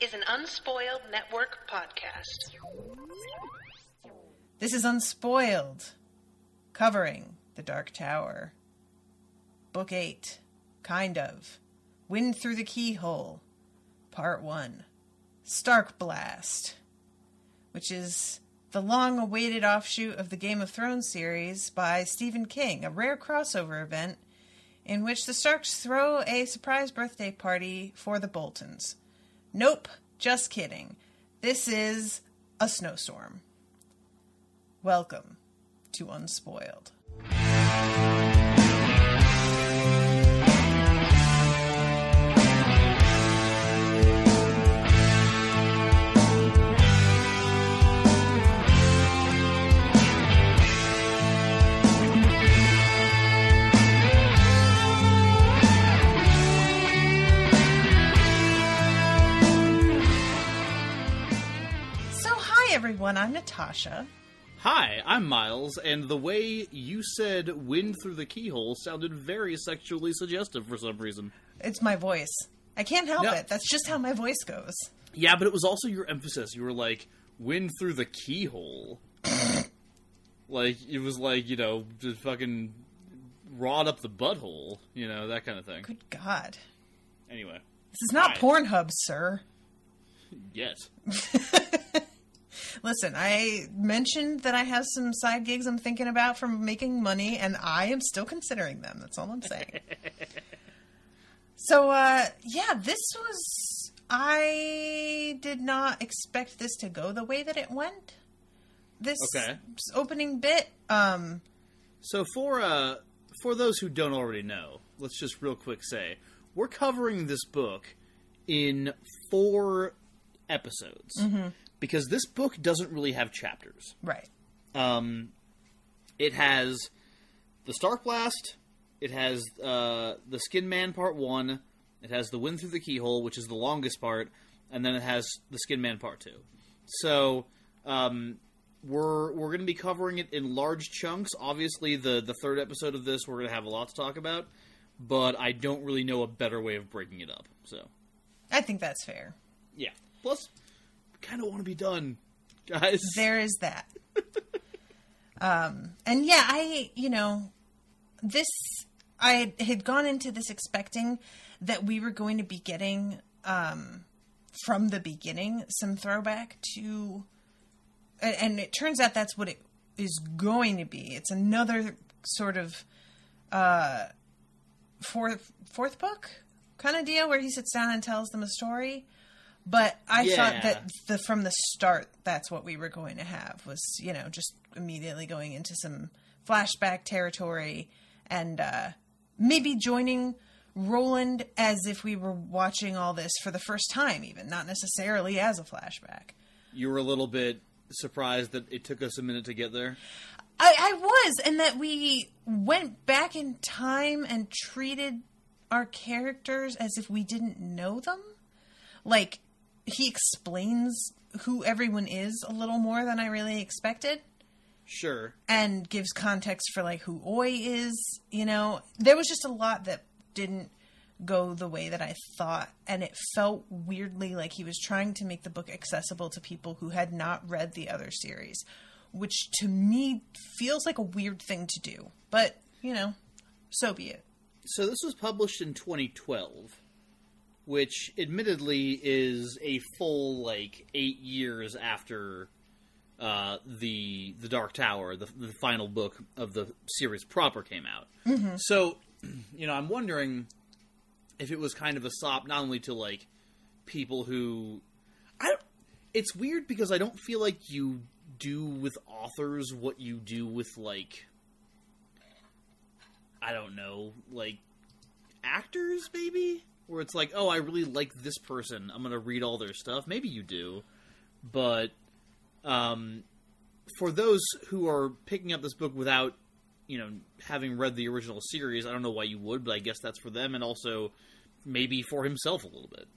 is an Unspoiled Network podcast. This is Unspoiled, covering The Dark Tower. Book 8, kind of. Wind Through the Keyhole, Part 1. Stark Blast, which is the long-awaited offshoot of the Game of Thrones series by Stephen King, a rare crossover event in which the Starks throw a surprise birthday party for the Boltons. Nope, just kidding. This is a snowstorm. Welcome to Unspoiled. Everyone, I'm Natasha. Hi, I'm Miles, and the way you said "wind through the keyhole" sounded very sexually suggestive for some reason. It's my voice. I can't help it. That's just how my voice goes. Yeah, but it was also your emphasis. You were like, "wind through the keyhole." Like, it was like, you know, just fucking rod up the butthole, you know, that kind of thing. Good God. Anyway. This is not Pornhub, sir. Yet. Listen, I mentioned that I have some side gigs I'm thinking about from making money, and I am still considering them. That's all I'm saying. So, this was... I did not expect this to go the way that it went. This opening bit. So for those who don't already know, let's just real quick say, we're covering this book in 4 episodes. Mm-hmm. Because this book doesn't really have chapters. Right. It has the Stark Blast, it has the Skin Man Part 1, it has the Wind Through the Keyhole, which is the longest part, and then it has the Skin Man Part 2. So, we're going to be covering it in large chunks. Obviously, the third episode of this, we're going to have a lot to talk about, but I don't really know a better way of breaking it up, so. I think that's fair. Yeah. Plus... kind of want to be done, guys. There is that. And yeah, I had gone into this expecting that we were going to be getting, from the beginning, some throwback to, and it turns out that's what it is going to be. It's another sort of, fourth book kind of deal where he sits down and tells them a story. But I thought that from the start, that's what we were going to have was, you know, just immediately going into some flashback territory and maybe joining Roland as if we were watching all this for the first time, even not necessarily as a flashback. You were a little bit surprised that it took us a minute to get there? I was, and that we went back in time and treated our characters as if we didn't know them. Like, he explains who everyone is a little more than I really expected. Sure. And gives context for, like, who Oi is, you know. There was just a lot that didn't go the way that I thought, and it felt weirdly like he was trying to make the book accessible to people who had not read the other series, which, to me, feels like a weird thing to do. But, you know, so be it. So this was published in 2012. Which, admittedly, is a full, 8 years after the Dark Tower, the final book of the series proper, came out. Mm-hmm. So, you know, I'm wondering if it was kind of a sop not only to, people who... It's weird because I don't feel like you do with authors what you do with, I don't know, actors, maybe? Where it's like, oh, I really like this person, I'm going to read all their stuff. Maybe you do. But for those who are picking up this book without, you know, having read the original series, I don't know why you would, but I guess that's for them, and also maybe for himself a little bit.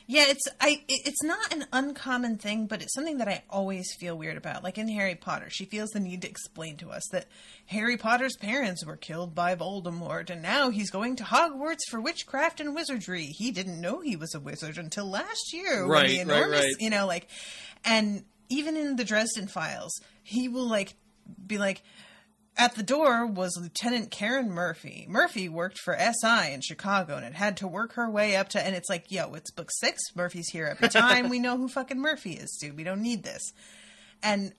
Yeah, it's not an uncommon thing, but it's something that I always feel weird about. Like in Harry Potter, she feels the need to explain to us that Harry Potter's parents were killed by Voldemort, and now he's going to Hogwarts for witchcraft and wizardry. He didn't know he was a wizard until last year. When the enormous, right. You know, like, and even in the Dresden Files, he will like be like, at the door was Lieutenant Karen Murphy. Murphy worked for SI in Chicago and had to work her way up to... And it's like, yo, it's book 6. Murphy's here every time. We know who fucking Murphy is, dude. We don't need this. And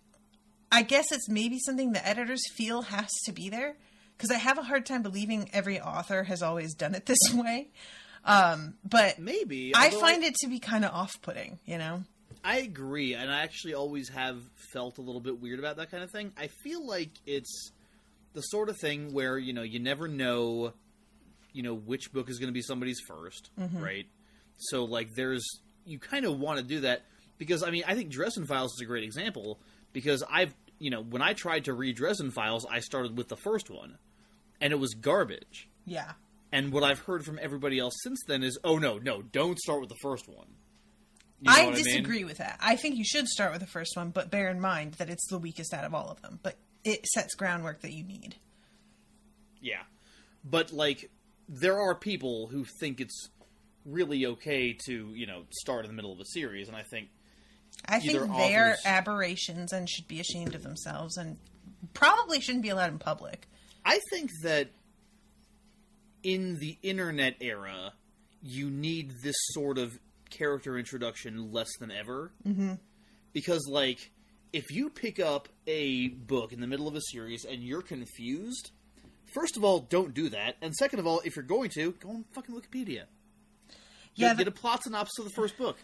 I guess it's maybe something the editors feel has to be there. Because I have a hard time believing every author has always done it this way. But maybe. I find it to be kind of off-putting, you know? I agree. And I actually always have felt a little bit weird about that kind of thing. I feel like it's... the sort of thing where, you know, you never know, you know, which book is going to be somebody's first, right? So, like, you kind of want to do that because, I mean, I think Dresden Files is a great example because when I tried to read Dresden Files, I started with the first one, and it was garbage. Yeah. And what I've heard from everybody else since then is, oh, no, don't start with the first one. You know I disagree with that. I think you should start with the first one, but bear in mind that it's the weakest out of all of them. But it sets groundwork that you need. Yeah. But, like, there are people who think it's really okay to, you know, start in the middle of a series, and I think they are aberrations and should be ashamed of themselves and probably shouldn't be allowed in public. I think that in the internet era, you need this sort of character introduction less than ever. Mm-hmm. Because, like... if you pick up a book in the middle of a series and you're confused, first of all, don't do that. And second of all, if you're going to, go on fucking Wikipedia. Get a plot synopsis of the first book.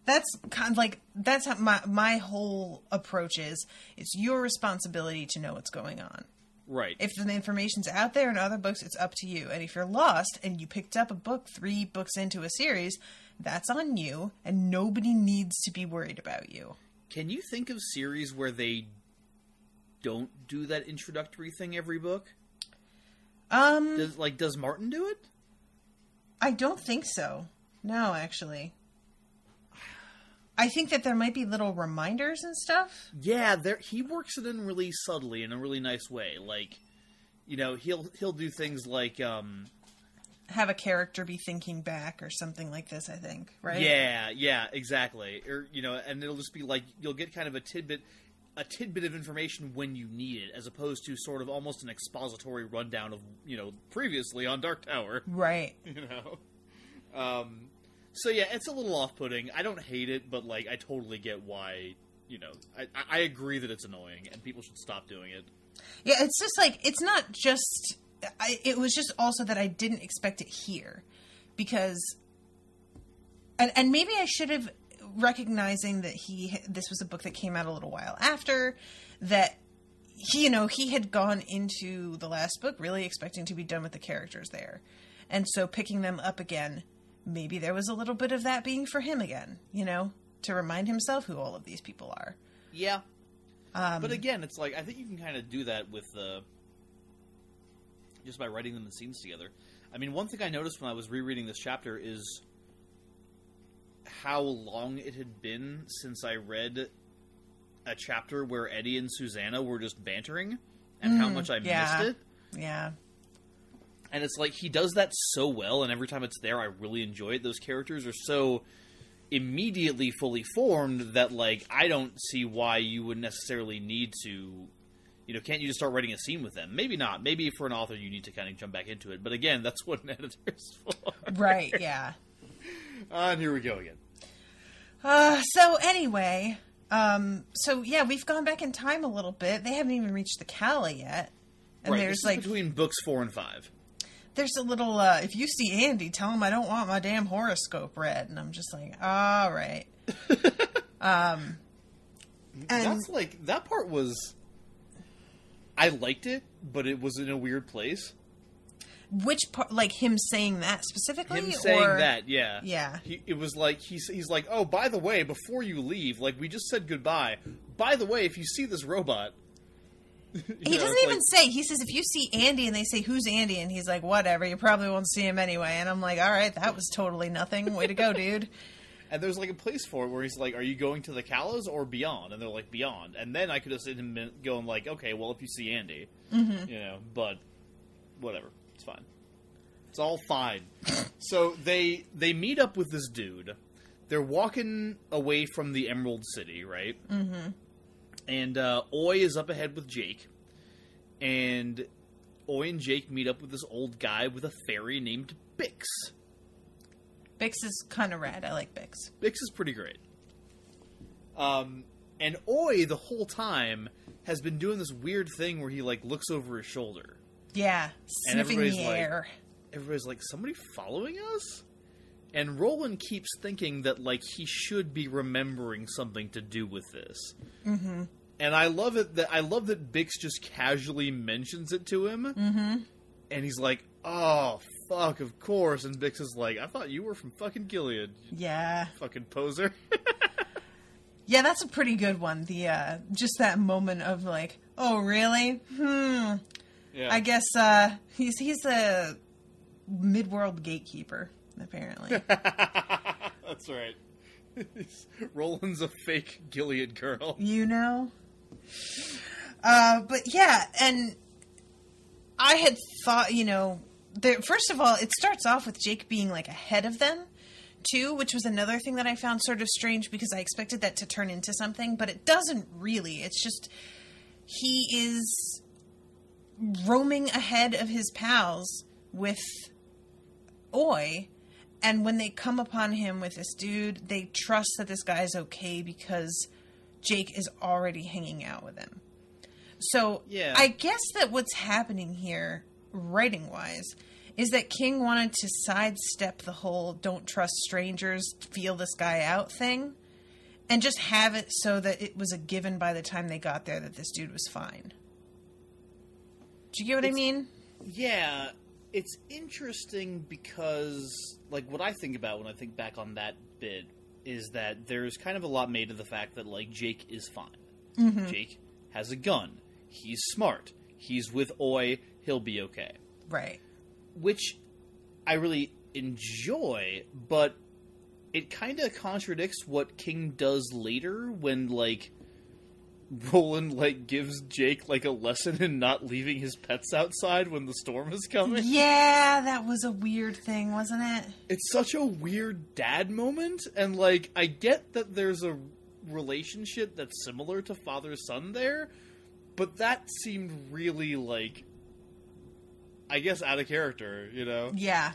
That's kind of like, that's how my whole approach is. It's your responsibility to know what's going on. Right. If the information's out there in other books, it's up to you. And if you're lost and you picked up a book 3 books into a series, that's on you, and nobody needs to be worried about you. Can you think of series where they don't do that introductory thing every book? Does Martin do it? I don't think so. No, actually. I think that there might be little reminders and stuff. Yeah, he works it in really subtly in a really nice way. Like, you know, he'll do things like have a character be thinking back or something like this, I think, right? Yeah, exactly. Or, you know, and it'll just be like, you'll get kind of a tidbit of information when you need it, as opposed to sort of almost an expository rundown of, you know, previously on Dark Tower. Right. You know? So yeah, it's a little off-putting. I don't hate it, but, like, I totally get why, you know, I agree that it's annoying, and people should stop doing it. Yeah, it's just, like, it's not just... it was just also that I didn't expect it here, because, and maybe I should have, recognizing that this was a book that came out a little while after, that he had gone into the last book really expecting to be done with the characters there, and so picking them up again, maybe there was a little bit of that being for him again, you know, to remind himself who all of these people are. Yeah, but again, it's like, I think you can kind of do that with just by writing them in scenes together. I mean, one thing I noticed when I was rereading this chapter is how long it had been since I read a chapter where Eddie and Susanna were just bantering, and how much I missed it. Yeah. And it's like, he does that so well, and every time it's there, I really enjoy it. Those characters are so immediately fully formed that, like, I don't see why you would necessarily need to... You know, can't you just start writing a scene with them? Maybe not. Maybe for an author you need to kind of jump back into it. But again, that's what an editor's for. Right, yeah. And here we go again. So anyway, we've gone back in time a little bit. They haven't even reached the Calla yet. And right, there's this is between books 4 and 5. There's a little, if you see Andy, tell him I don't want my damn horoscope read. And I'm just like, all right. That's like, that part was... I liked it, but it was in a weird place. Which part, like him saying that specifically? Him saying that, yeah. Yeah. It was like, he's like, oh, by the way, before you leave, like, we just said goodbye. By the way, if you see this robot... He doesn't even say, he says, if you see Andy, and they say, who's Andy? And he's like, whatever, you probably won't see him anyway. And I'm like, all right, that was totally nothing. Way to go, dude. And there's, like, a place for it where he's like, are you going to the Callows or beyond? And they're like, beyond. And then I could have seen him going like, okay, well, if you see Andy. You know, but whatever. It's fine. It's all fine. So they meet up with this dude. They're walking away from the Emerald City, right? Mm-hmm. And Oi is up ahead with Jake. And Oi and Jake meet up with this old guy with a fairy named Bix. Bix is kind of rad. I like Bix. Bix is pretty great. And Oi, the whole time, has been doing this weird thing where he, like, looks over his shoulder. Yeah, And sniffing the air. Everybody's like, somebody following us? And Roland keeps thinking that, like, he should be remembering something to do with this. Mm-hmm. And I love that Bix just casually mentions it to him. Mm-hmm. And he's like, oh, fuck, of course. And Bix is like, I thought you were from fucking Gilead. Yeah. Fucking poser. Yeah, that's a pretty good one. The just that moment of like, oh, really? Yeah. I guess he's a Midworld gatekeeper, apparently. That's right. Roland's a fake Gilead girl. You know? But yeah, and I had thought, you know, first of all, it starts off with Jake being like ahead of them, too, which was another thing that I found sort of strange because I expected that to turn into something, but it doesn't really. It's just he is roaming ahead of his pals with Oi, and when they come upon him with this dude, they trust that this guy's okay because Jake is already hanging out with him. So yeah. I guess that what's happening here, writing-wise, is that King wanted to sidestep the whole don't trust strangers, feel this guy out thing, and just have it so that it was a given by the time they got there that this dude was fine. Do you get what I mean? Yeah, it's interesting because, like, what I think about when I think back on that bit is that there's kind of a lot made of the fact that, like, Jake is fine. Mm-hmm. Jake has a gun. He's smart. He's with Oi. He'll be okay. Right. Which I really enjoy, but it kind of contradicts what King does later when, like, Roland, like, gives Jake, like, a lesson in not leaving his pets outside when the storm is coming. Yeah, that was a weird thing, wasn't it? It's such a weird dad moment, and, like, I get that there's a relationship that's similar to father-son there, but that seemed really, like, I guess out of character, you know? Yeah,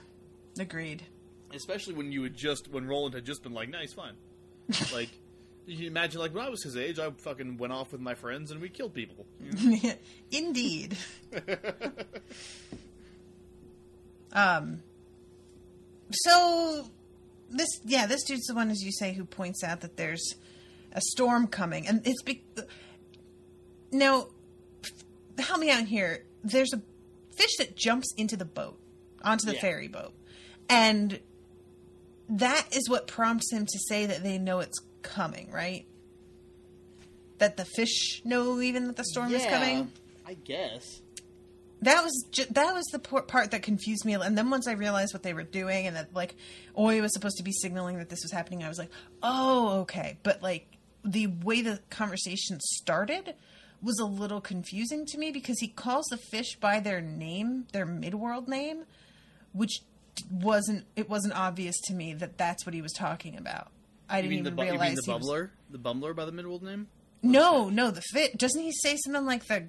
agreed. Especially when Roland had just been like, no, he's fine. Like, you can imagine, like, when I was his age, I fucking went off with my friends and we killed people. You know? Indeed. So, this dude's the one, as you say, who points out that there's a storm coming. And it's now, help me out here. There's a fish that jumps into the boat, onto the ferry boat. And that is what prompts him to say that they know it's coming, right? That the fish know even that the storm is coming? I guess. That was the part that confused me. And then once I realized what they were doing and that, like, Oi was supposed to be signaling that this was happening, I was like, oh, okay. But, like, the way the conversation started was a little confusing to me because he calls the fish by their name, their Midworld name, which wasn't obvious to me that that's what he was talking about. I didn't even realize. You mean the Bumbler? The Bumbler by the Midworld name? No, the fish. Doesn't he say something like the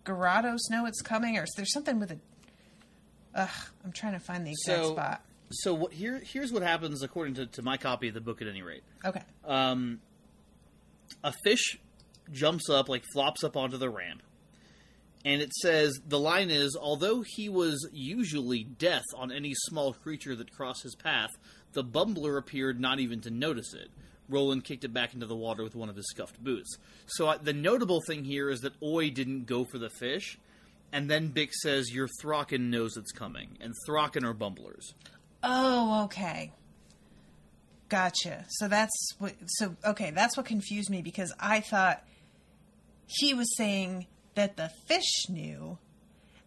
Gyarados know it's coming, or there's something with a? I'm trying to find the exact spot. So here's what happens according to my copy of the book. At any rate, okay. A fish jumps up, like, flops up onto the ramp. And it says, the line is, although he was usually death on any small creature that crossed his path, the Bumbler appeared not even to notice it. Roland kicked it back into the water with one of his scuffed boots. So the notable thing here is that Oi didn't go for the fish, and then Bix says, your Thraken knows it's coming. And Thraken are Bumblers. Oh, okay. Gotcha. So that's what confused me, because I thought he was saying that the fish knew,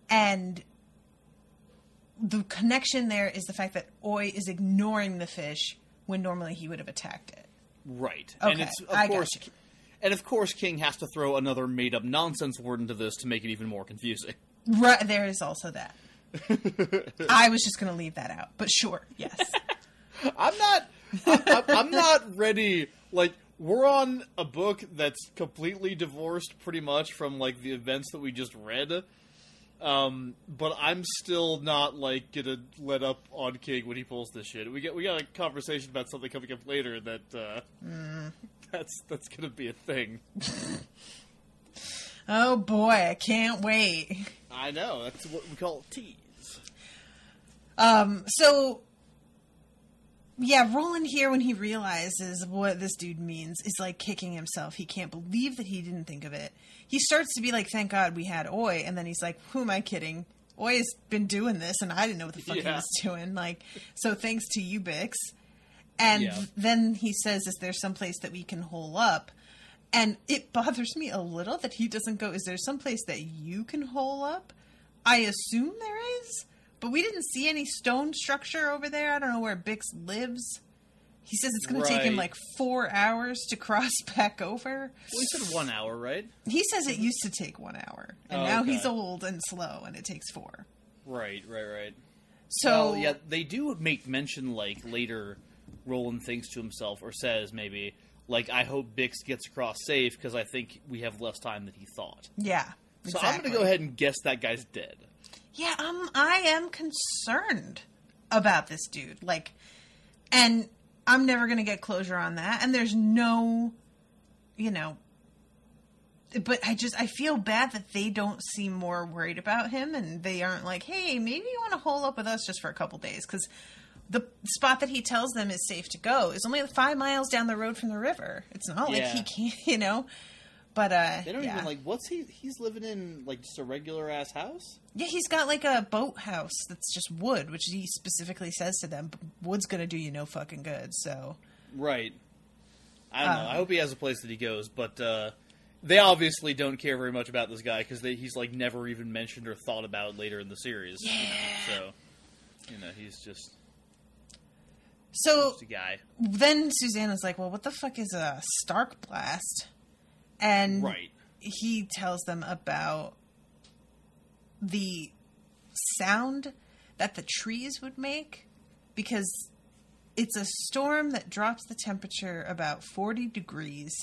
and the connection there is the fact that Oi is ignoring the fish when normally he would have attacked it. Right. Okay, And it's I of course gotcha. and of course King has to throw another made up nonsense word into this to make it even more confusing. Right, there is also that. I was just going to leave that out, but sure, yes. I'm not ready. Like, we're on a book that's completely divorced pretty much from, like, the events that we just read. But I'm still not, like, gonna let up on King when he pulls this shit. We got a conversation about something coming up later that, that's gonna be a thing. Oh boy, I can't wait. I know, that's what we call tease. So, yeah, Roland here, when he realizes what this dude means, is like kicking himself. He can't believe that he didn't think of it. He starts to be like, thank God we had Oi, and then he's like, who am I kidding? Oi has been doing this, and I didn't know what the fuck he was doing. Like, so thanks to you, Bix. And then he says, is there some place that we can hole up? And it bothers me a little that he doesn't go, is there some place that you can hole up? I assume there is, but we didn't see any stone structure over there. I don't know where Bix lives. He says it's going to take him like 4 hours to cross back over. Well, he said 1 hour, right? He says it used to take 1 hour, and now he's old and slow, and it takes 4. Right. So, well, yeah, they do make mention, like, later Roland thinks to himself, or says maybe, like, I hope Bix gets across safe, because I think we have less time than he thought. yeah. So Exactly. I'm going to go ahead and guess that guy's dead. Yeah, I am concerned about this dude. Like, and I'm never going to get closure on that. And there's no, but I feel bad that they don't seem more worried about him. And they aren't like, hey, maybe you want to hole up with us just for a couple days. Because the spot that he tells them is safe to go is only 5 miles down the road from the river. It's not like he can't, But, they don't even, like, what's he's living in, like, just a regular-ass house? Yeah, he's got, like, a boathouse that's just wood, which he specifically says to them, wood's gonna do you no fucking good, so... Right. I don't know. I hope he has a place that he goes, but, they obviously don't care very much about this guy, because he's, like, never even mentioned or thought about later in the series. Yeah. So, he's just... So, just a guy. Then Susanna's like, well, what the fuck is a Stark Blast? And he tells them about the sound that the trees would make, because it's a storm that drops the temperature about 40 degrees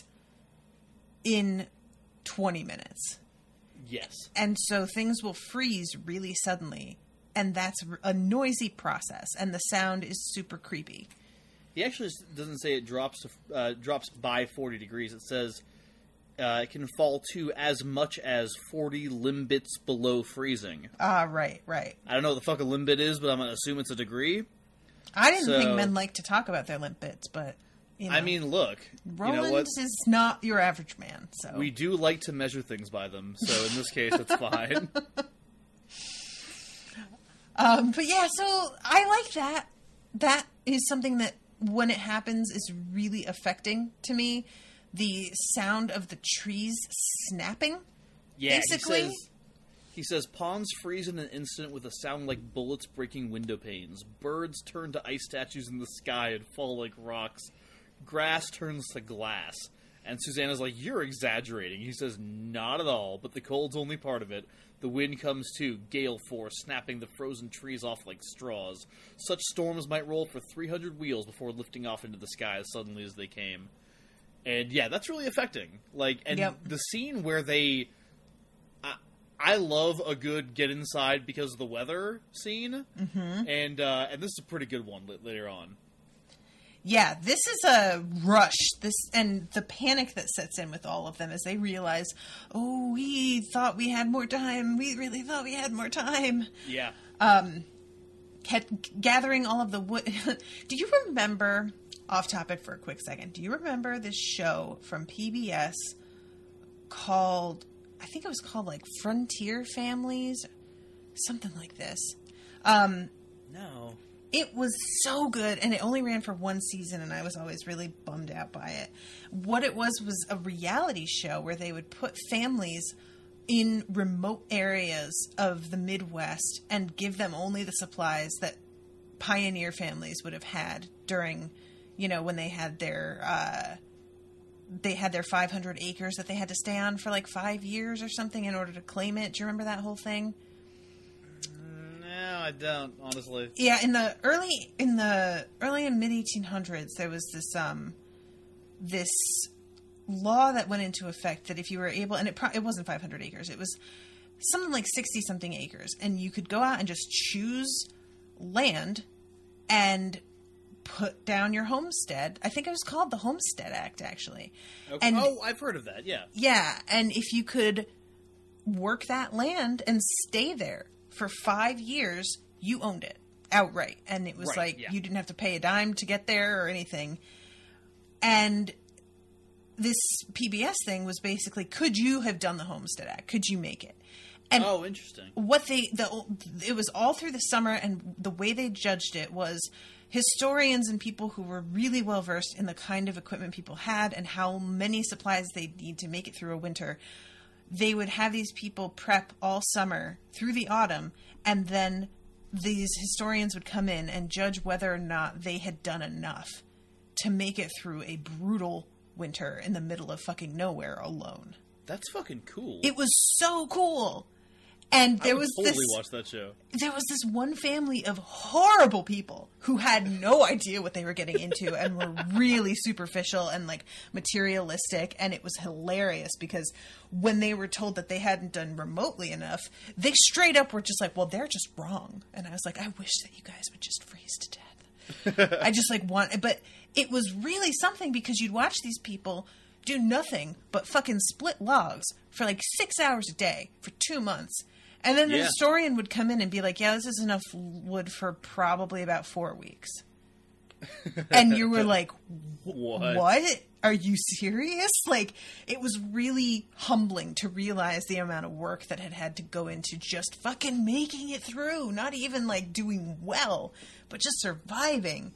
in 20 minutes. Yes. And so things will freeze really suddenly, and that's a noisy process, and the sound is super creepy. He actually doesn't say it drops by 40 degrees. It says... it can fall to as much as 40 limbits below freezing. Right. I don't know what the fuck a limbit is, but I'm going to assume it's a degree. I didn't think men like to talk about their limbits, but, I mean, look. Roland you know what? is not your average man, so... We do like to measure things by them, so in this case, it's fine. But yeah, so I like that. That is something that, when it happens, is really affecting to me. The sound of the trees snapping. Yeah, basically. He says, ponds freeze in an instant with a sound like bullets breaking window panes. Birds turn to ice statues in the sky and fall like rocks. Grass turns to glass. And Susanna's like, you're exaggerating. He says, not at all, but the cold's only part of it. The wind comes too, gale force, snapping the frozen trees off like straws. Such storms might roll for 300 wheels before lifting off into the sky as suddenly as they came. And yeah, that's really affecting. Like, and the scene where they, I love a good get inside because of the weather scene, and this is a pretty good one later on. Yeah, this is a rush. And the panic that sets in with all of them as they realize, oh, we thought we had more time. We really thought we had more time. Yeah. Gathering all of the wood. Do you remember? Off topic for a quick second. Do you remember this show from PBS called, I think it was called like Frontier Families? Something like this. No. It was so good, and it only ran for one season, and I was always really bummed out by it. What it was a reality show where they would put families in remote areas of the Midwest and give them only the supplies that pioneer families would have had during you know, when they had their 500 acres that they had to stay on for like 5 years or something in order to claim it. Do you remember that whole thing? No, I don't, honestly. Yeah, in the early and mid 1800s, there was this law that went into effect that if you were able, and it wasn't 500 acres, it was something like 60 something acres, and you could go out and just choose land and put down your homestead. I think it was called the Homestead Act, actually. Okay. And, I've heard of that, yeah. Yeah, and if you could work that land and stay there for 5 years, you owned it outright. And it was you didn't have to pay a dime to get there or anything. And this PBS thing was basically, could you have done the Homestead Act? Could you make it? And interesting. It was all through the summer, and the way they judged it was historians and people who were really well versed in the kind of equipment people had and how many supplies they'd need to make it through a winter. They would have these people prep all summer through the autumn, and then these historians would come in and judge whether or not they had done enough to make it through a brutal winter in the middle of fucking nowhere alone. That's fucking cool. It was so cool. And there was totally watch that show. There was this one family of horrible people who had no idea what they were getting into and were really superficial and like materialistic. And it was hilarious because when they were told that they hadn't done remotely enough, they straight up were just like, well, they're just wrong. And I was like, I wish that you guys would just freeze to death. I just like want, but it was really something because you'd watch these people do nothing but fucking split logs for like 6 hours a day for 2 months. And then the historian would come in and be like, yeah, this is enough wood for probably about 4 weeks. And you were like, what? Are you serious? Like, it was really humbling to realize the amount of work that had to go into just fucking making it through. Not even like doing well, but just surviving.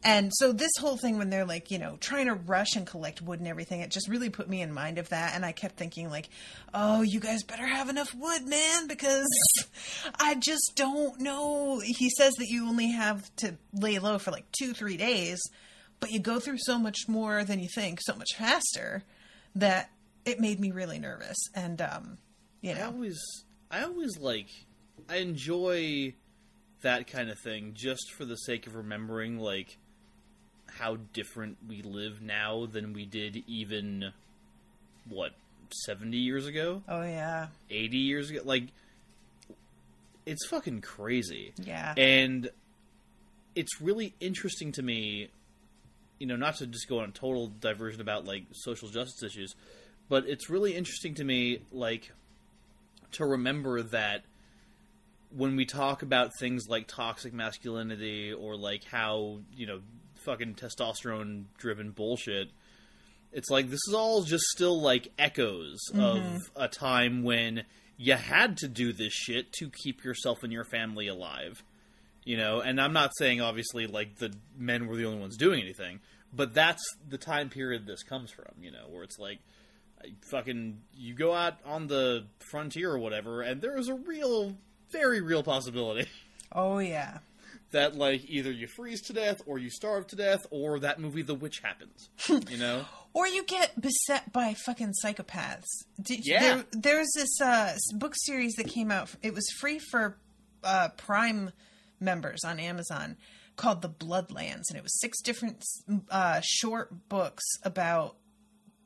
And so this whole thing when they're like, you know, trying to rush and collect wood and everything, it just really put me in mind of that. And I kept thinking like, oh, you guys better have enough wood, man, because I just don't know. He says that you only have to lay low for like 2-3 days, but you go through so much more than you think, so much faster, that it made me really nervous. And, you know. I enjoy that kind of thing just for the sake of remembering, like, how different we live now than we did even, 70 years ago? Oh, yeah. 80 years ago? Like, it's fucking crazy. Yeah. And it's really interesting to me, you know, not to just go on a total diversion about, like, social justice issues, but it's really interesting to me, like, to remember that when we talk about things like toxic masculinity or, like, how, you know, fucking testosterone-driven bullshit, it's like this is all just still, like, echoes of a time when you had to do this shit to keep yourself and your family alive, you know? And I'm not saying, obviously, like, the men were the only ones doing anything, but that's the time period this comes from, you know, where it's like, fucking, you go out on the frontier or whatever, and there is a real, very real possibility. Oh, yeah. That, like, either you freeze to death, or you starve to death, or that movie The Witch happens, you know? Or you get beset by fucking psychopaths. There's this book series that came out. It was free for Prime members on Amazon called The Bloodlands. And it was 6 different short books about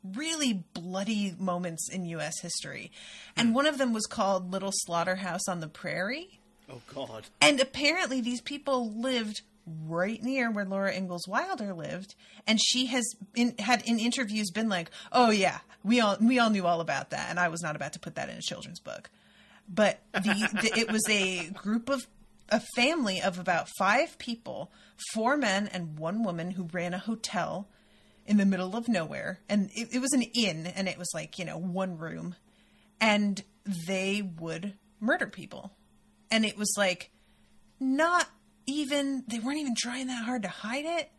really bloody moments in U.S. history. And one of them was called Little Slaughterhouse on the Prairie. Oh, God. And apparently these people lived right near where Laura Ingalls Wilder lived, and she had in interviews been like, "Oh yeah, we all knew all about that," and I was not about to put that in a children's book. But it was a family of about 5 people, 4 men and 1 woman who ran a hotel in the middle of nowhere, and it was an inn, and it was like, you know, 1 room, and they would murder people. And it was like, they weren't even trying that hard to hide it.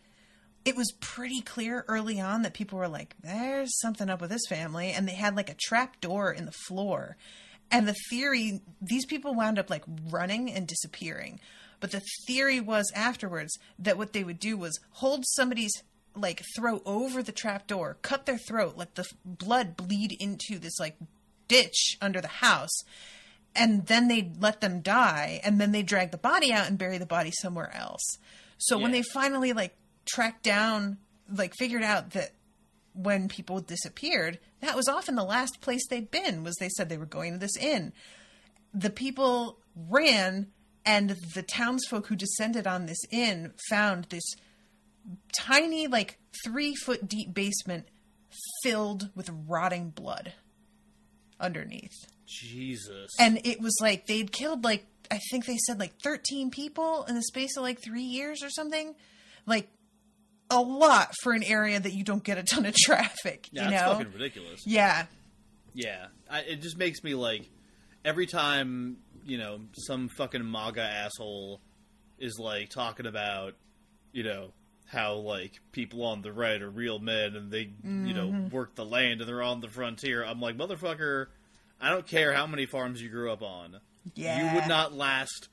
It was pretty clear early on that people were like, there's something up with this family. And they had like a trap door in the floor. And the theory, these people wound up like running and disappearing. But the theory was afterwards that what they would do was hold somebody's like throat over the trapdoor, cut their throat, let the blood bleed into this like ditch under the house, and then they'd let them die, and then they'd drag the body out and bury the body somewhere else. So when they finally like tracked down, like figured out that when people disappeared, that was often the last place they'd been, was they said they were going to this inn. The people ran, and the townsfolk who descended on this inn found this tiny, like 3-foot deep basement filled with rotting blood underneath. Jesus. And it was like they'd killed, like, I think they said like 13 people in the space of like 3 years or something. Like, a lot for an area that you don't get a ton of traffic, yeah, you know? That's fucking ridiculous. Yeah. Yeah. It just makes me like, every time, you know, some fucking MAGA asshole is like talking about, you know, how like people on the right are real men and they, you know, work the land and they're on the frontier. I'm like, motherfucker, I don't care how many farms you grew up on. Yeah. You would not last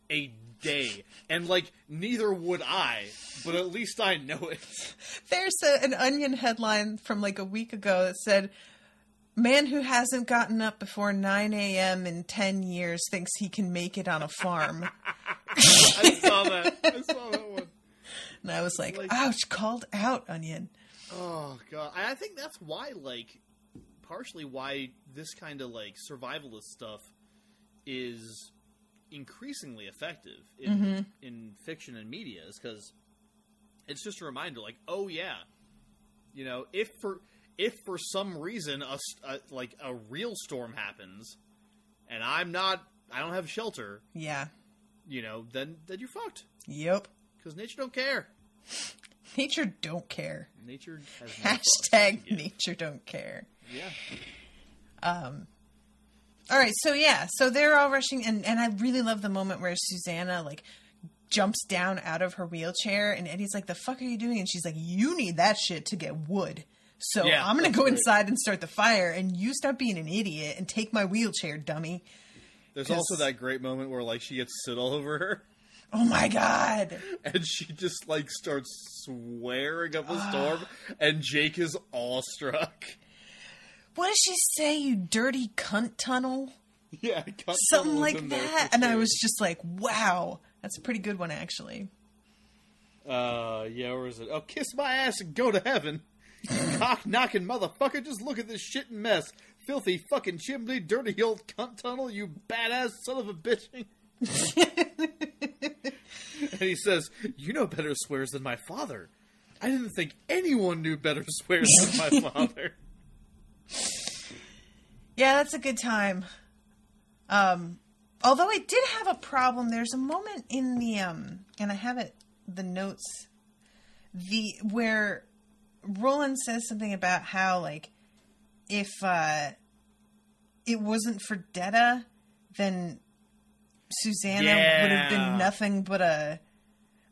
a day. And, like, neither would I, but at least I know it. There's an Onion headline from like a week ago that said, "Man who hasn't gotten up before 9 a.m. in 10 years thinks he can make it on a farm." I saw that one. And I was like, ouch, called out, Onion. Oh, God. I think that's why, like, partially why this kind of, like, survivalist stuff is increasingly effective in fiction and media, is because it's just a reminder, like, oh yeah, you know, if for some reason a real storm happens and I don't have shelter, yeah, you know, then you're fucked. Yep. Because nature don't care. Nature don't care. Nature has hashtag nature don't care. Yeah. All right, so they're all rushing, and I really love the moment where Susanna, like, jumps down out of her wheelchair, and Eddie's like, "The fuck are you doing?" And she's like, "You need that shit to get wood. So yeah, I'm going to go inside and start the fire, and you stop being an idiot and take my wheelchair, dummy." There's also that great moment where, like, she gets soot all over her. Oh, my God. And she just, like, starts swearing up a storm, and Jake is awestruck. What does she say, you dirty cunt tunnel? Yeah, cunt something tunnel like that. And I was just like, wow. That's a pretty good one, actually. Yeah, where is it? Oh, kiss my ass and go to heaven. Cock-knocking motherfucker, just look at this shit and mess. Filthy fucking chimney, dirty old cunt tunnel, you badass son of a bitch. And he says, "You know better swears than my father. I didn't think anyone knew better swears than my father." Yeah, that's a good time. Although I did have a problem. There's a moment in the and I have it, the notes, where Roland says something about how, like, if it wasn't for Detta, then Susanna would have been nothing but a...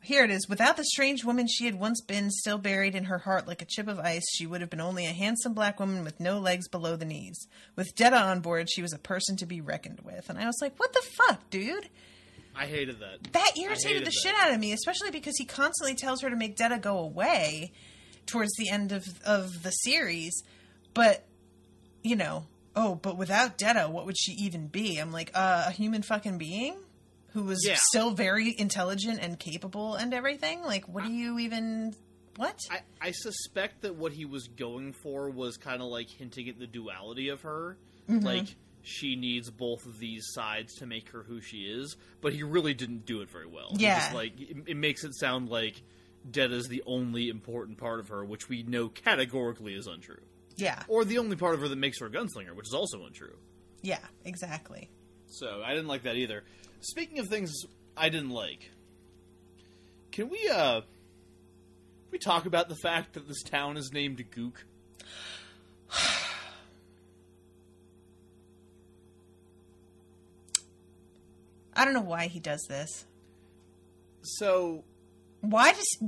Here it is. Without the strange woman she had once been, still buried in her heart like a chip of ice, she would have been only a handsome black woman with no legs below the knees. With Detta on board, she was a person to be reckoned with. And I was like, what the fuck, dude? I hated that. That irritated the shit out of me, especially because he constantly tells her to make Detta go away towards the end of the series. But, you know, but without Detta, what would she even be? I'm like, a human fucking being? Who was still very intelligent and capable and everything? Like, what do you even... What? I suspect that what he was going for was kind of like hinting at the duality of her. Mm-hmm. Like, she needs both of these sides to make her who she is. But he really didn't do it very well. Yeah. Just, like, it makes it sound like Detta's the only important part of her, which we know categorically is untrue. Yeah. Or the only part of her that makes her a gunslinger, which is also untrue. Yeah, exactly. So, I didn't like that either. Speaking of things I didn't like, can we talk about the fact that this town is named Gook? I don't know why he does this. So... Why does...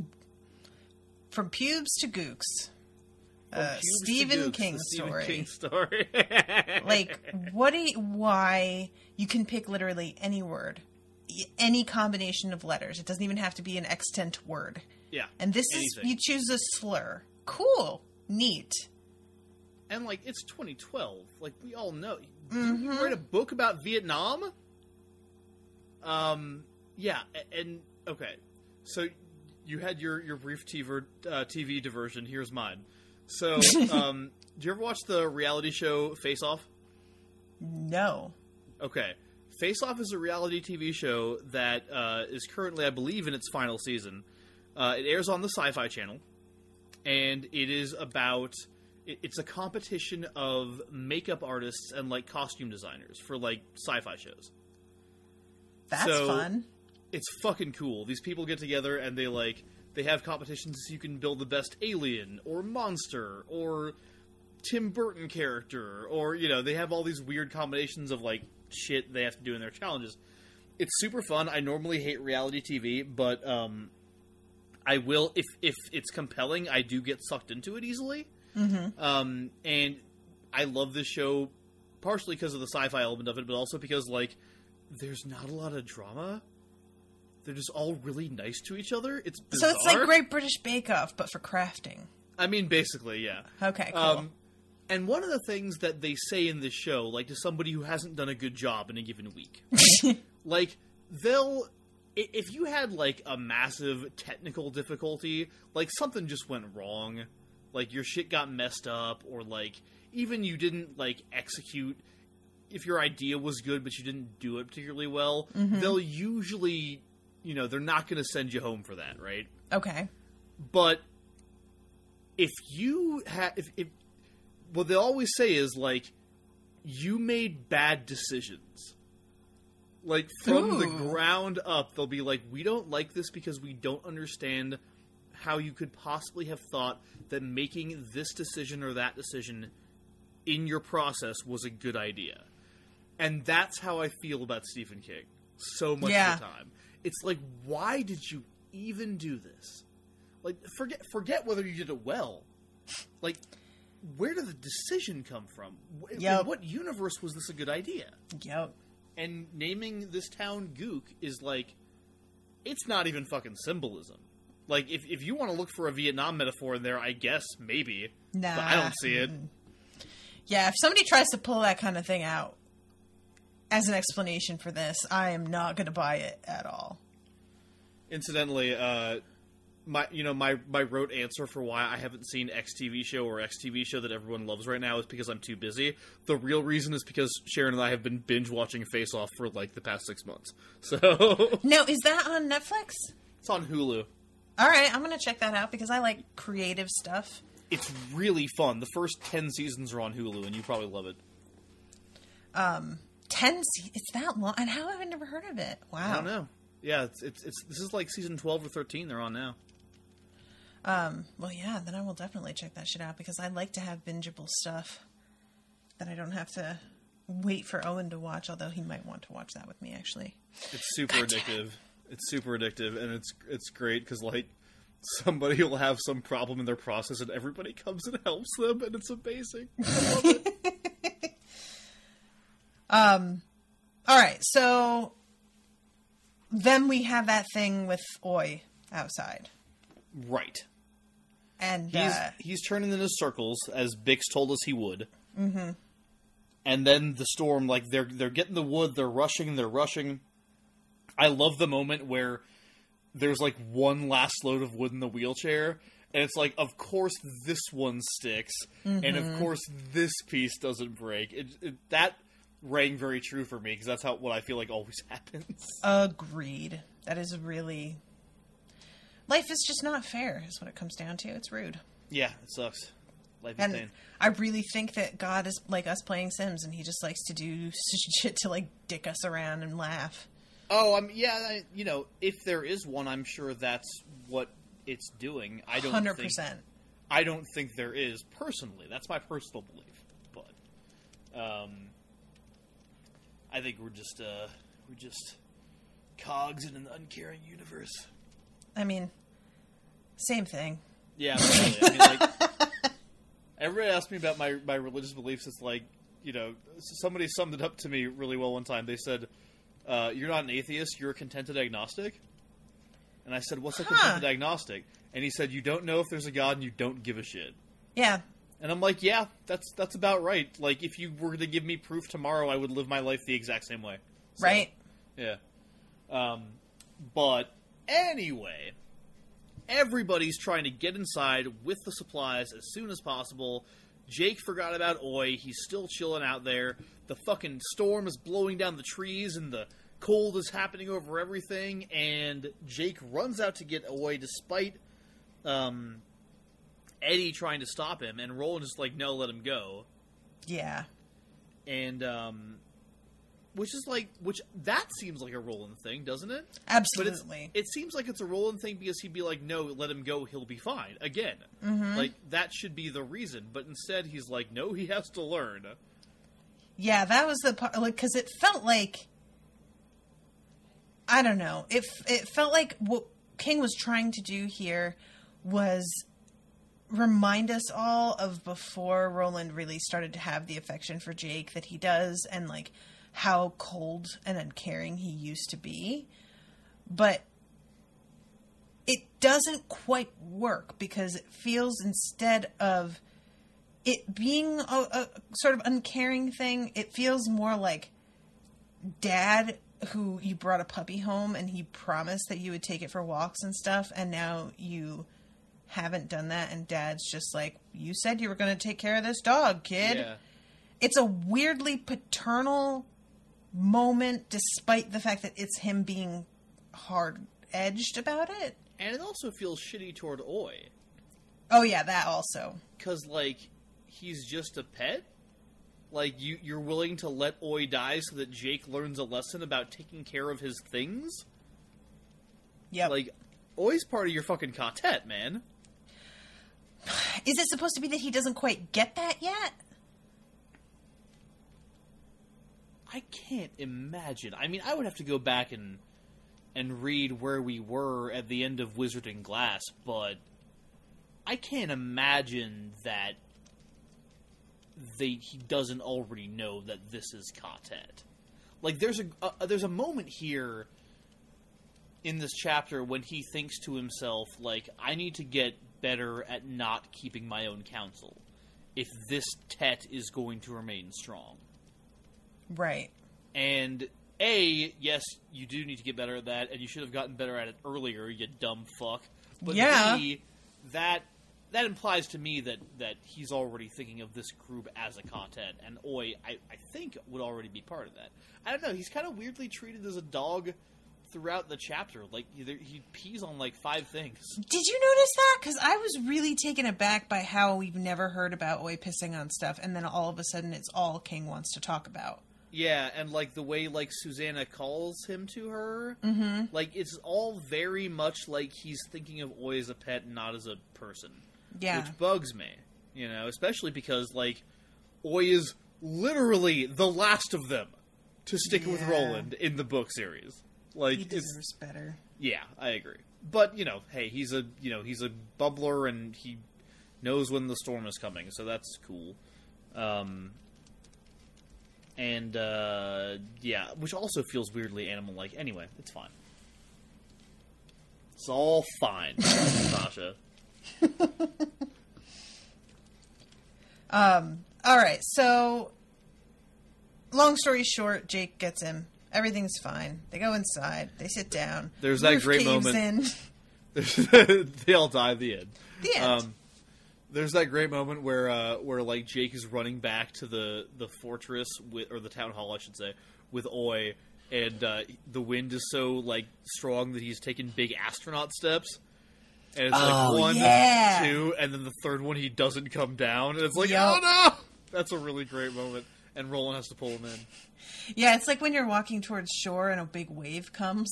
From pubes to gooks. Stephen King story. King story. Like, why... You can pick literally any word. any combination of letters. It doesn't even have to be an extant word. Yeah. And this anything. is, you choose a slur. Cool. Neat. And, like, it's 2012. Like, we all know. Mm-hmm. You write a book about Vietnam? Yeah, and, okay. So, you had your brief TV diversion. Here's mine. So, do you ever watch the reality show Face Off? No. Okay. Face Off is a reality TV show that is currently, I believe, in its final season. It airs on the Sci-Fi Channel, and it is about... It's a competition of makeup artists and, like, costume designers for, like, sci-fi shows. That's fun. It's fucking cool. These people get together and they have competitions so you can build the best alien or monster or Tim Burton character, or, you know, they have all these weird combinations of, like, shit they have to do in their challenges. It's super fun. I normally hate reality TV, but I will, if it's compelling, I do get sucked into it easily. Mm-hmm. And I love this show partially because of the sci-fi element of it, but also because, like, there's not a lot of drama. They're just all really nice to each other. It's bizarre. So it's like Great British Bake Off, but for crafting. I mean, basically, yeah. Okay, cool. And one of the things that they say in this show, like, to somebody who hasn't done a good job in a given week, like, if you had, like, a massive technical difficulty, like, something just went wrong, like, your shit got messed up, or, like, even you didn't, like, execute, if your idea was good but you didn't do it particularly well, they'll usually, you know, they're not going to send you home for that, right? Okay. But if you what they always say is, like, you made bad decisions. Like, from the ground up, they'll be like, we don't like this because we don't understand how you could possibly have thought that making this decision or that decision in your process was a good idea. And that's how I feel about Stephen King so much of the time. It's like, why did you even do this? Like, forget whether you did it well. Like, where did the decision come from? Yep. In what universe was this a good idea? Yep. And naming this town Gook is like, it's not even fucking symbolism. Like, if you want to look for a Vietnam metaphor in there, I guess, maybe. Nah. But I don't see it. Yeah, if somebody tries to pull that kind of thing out as an explanation for this, I am not going to buy it at all. Incidentally, my rote answer for why I haven't seen X TV show or X TV show that everyone loves right now is because I'm too busy. The real reason is because Sharon and I have been binge watching Face Off for, like, the past 6 months. So Now, is that on Netflix? It's on Hulu. All right, I'm going to check that out because I like creative stuff. It's really fun. The first 10 seasons are on Hulu, and you probably love it. 10 it's that long? And how have I never heard of it? Wow. I don't know. Yeah, it's this is like season 12 or 13 they're on now. Well, yeah, then I will definitely check that shit out because I like to have bingeable stuff that I don't have to wait for Owen to watch, although he might want to watch that with me, actually. It's super addictive. It's super addictive, and it's great because, like, somebody will have some problem in their process and everybody comes and helps them, and it's amazing. I love it. All right, so then we have that thing with Oi outside. Right. And he's turning into circles, as Bix told us he would. Mm-hmm. And then the storm, like, they're getting the wood, they're rushing. I love the moment where there's, like, one last load of wood in the wheelchair, and it's like, of course this one sticks, and of course this piece doesn't break. That rang very true for me, because that's what I feel like always happens. Agreed. That is really... Life is just not fair, is what it comes down to. It's rude. Yeah, it sucks. Life is pain. I really think that God is like us playing Sims, and he just likes to do shit to, like, dick us around and laugh. Oh, if there is one, I'm sure that's what it's doing. 100%. I don't think there is, personally. That's my personal belief. But, I think we're just cogs in an uncaring universe. I mean, same thing. Yeah, really. I mean, like, everybody asks me about my religious beliefs. It's like, somebody summed it up to me really well one time. They said, you're not an atheist, you're a contented agnostic? And I said, what's a contented agnostic? And he said, you don't know if there's a God and you don't give a shit. Yeah. And I'm like, yeah, that's about right. Like, if you were to give me proof tomorrow, I would live my life the exact same way. So, right. Yeah. But anyway, everybody's trying to get inside with the supplies as soon as possible. Jake forgot about Oi. He's still chilling out there. The fucking storm is blowing down the trees and the cold is happening over everything. And Jake runs out to get Oi despite Eddie trying to stop him. And Roland is like, no, let him go. Yeah. And, which that seems like a Roland thing, doesn't it? Absolutely. But it seems like it's a Roland thing because he'd be like, no, let him go, he'll be fine. Again. Mm-hmm. Like, that should be the reason. But instead, he's like, no, he has to learn. Yeah, that was the part, like, because it felt like, I don't know, it felt like what King was trying to do here was remind us all of before Roland really started to have the affection for Jake that he does, and, like, how cold and uncaring he used to be. But it doesn't quite work because it feels, instead of it being a sort of uncaring thing, it feels more like Dad, who you brought a puppy home and he promised that you would take it for walks and stuff, and now you haven't done that, and Dad's just like, you said you were going to take care of this dog, kid. Yeah. It's a weirdly paternal moment, despite the fact that it's him being hard-edged about it. And it also feels shitty toward Oi. Oh yeah, that also. Because, like, he's just a pet? Like, you're willing to let Oi die so that Jake learns a lesson about taking care of his things? Yeah. Like, Oi's part of your fucking quartet, man. Is it supposed to be that he doesn't quite get that yet? I can't imagine. I mean, I would have to go back and read where we were at the end of Wizard and Glass, but I can't imagine that he doesn't already know that this is quartet. Like, there's a moment here in this chapter when he thinks to himself, like, I need to get better at not keeping my own counsel if this Tet is going to remain strong. Right. And A, yes, you do need to get better at that, and you should have gotten better at it earlier, you dumb fuck. But yeah. B, that implies to me that he's already thinking of this group as a quartet, and Oi, I think, would already be part of that. I don't know, he's kind of weirdly treated as a dog throughout the chapter. Like, he pees on, like, 5 things. Did you notice that? Because I was really taken aback by how we've never heard about Oi pissing on stuff, and then all of a sudden it's all King wants to talk about. Yeah, and, like, the way, like, Susanna calls him to her, like, it's all very much like he's thinking of Oi as a pet and not as a person. Yeah. Which bugs me, you know, especially because, like, Oi is literally the last of them to stick with Roland in the book series. Like, he deserves better. Yeah, I agree. But, you know, hey, he's a bubbler and he knows when the storm is coming, so that's cool. Yeah, which also feels weirdly animal-like. Anyway, it's fine. It's all fine, Sasha. Alright, so long story short, Jake gets him. Everything's fine. They go inside. They sit down. There's that Roof great caves moment. They all die at the end. The end. There's that great moment where like Jake is running back to the fortress or the town hall, I should say, with Oi, and the wind is so like strong that he's taking big astronaut steps. And it's like 1, 2, and then the third one he doesn't come down, and it's like, oh no! That's a really great moment, and Roland has to pull him in. Yeah, it's like when you're walking towards shore and a big wave comes.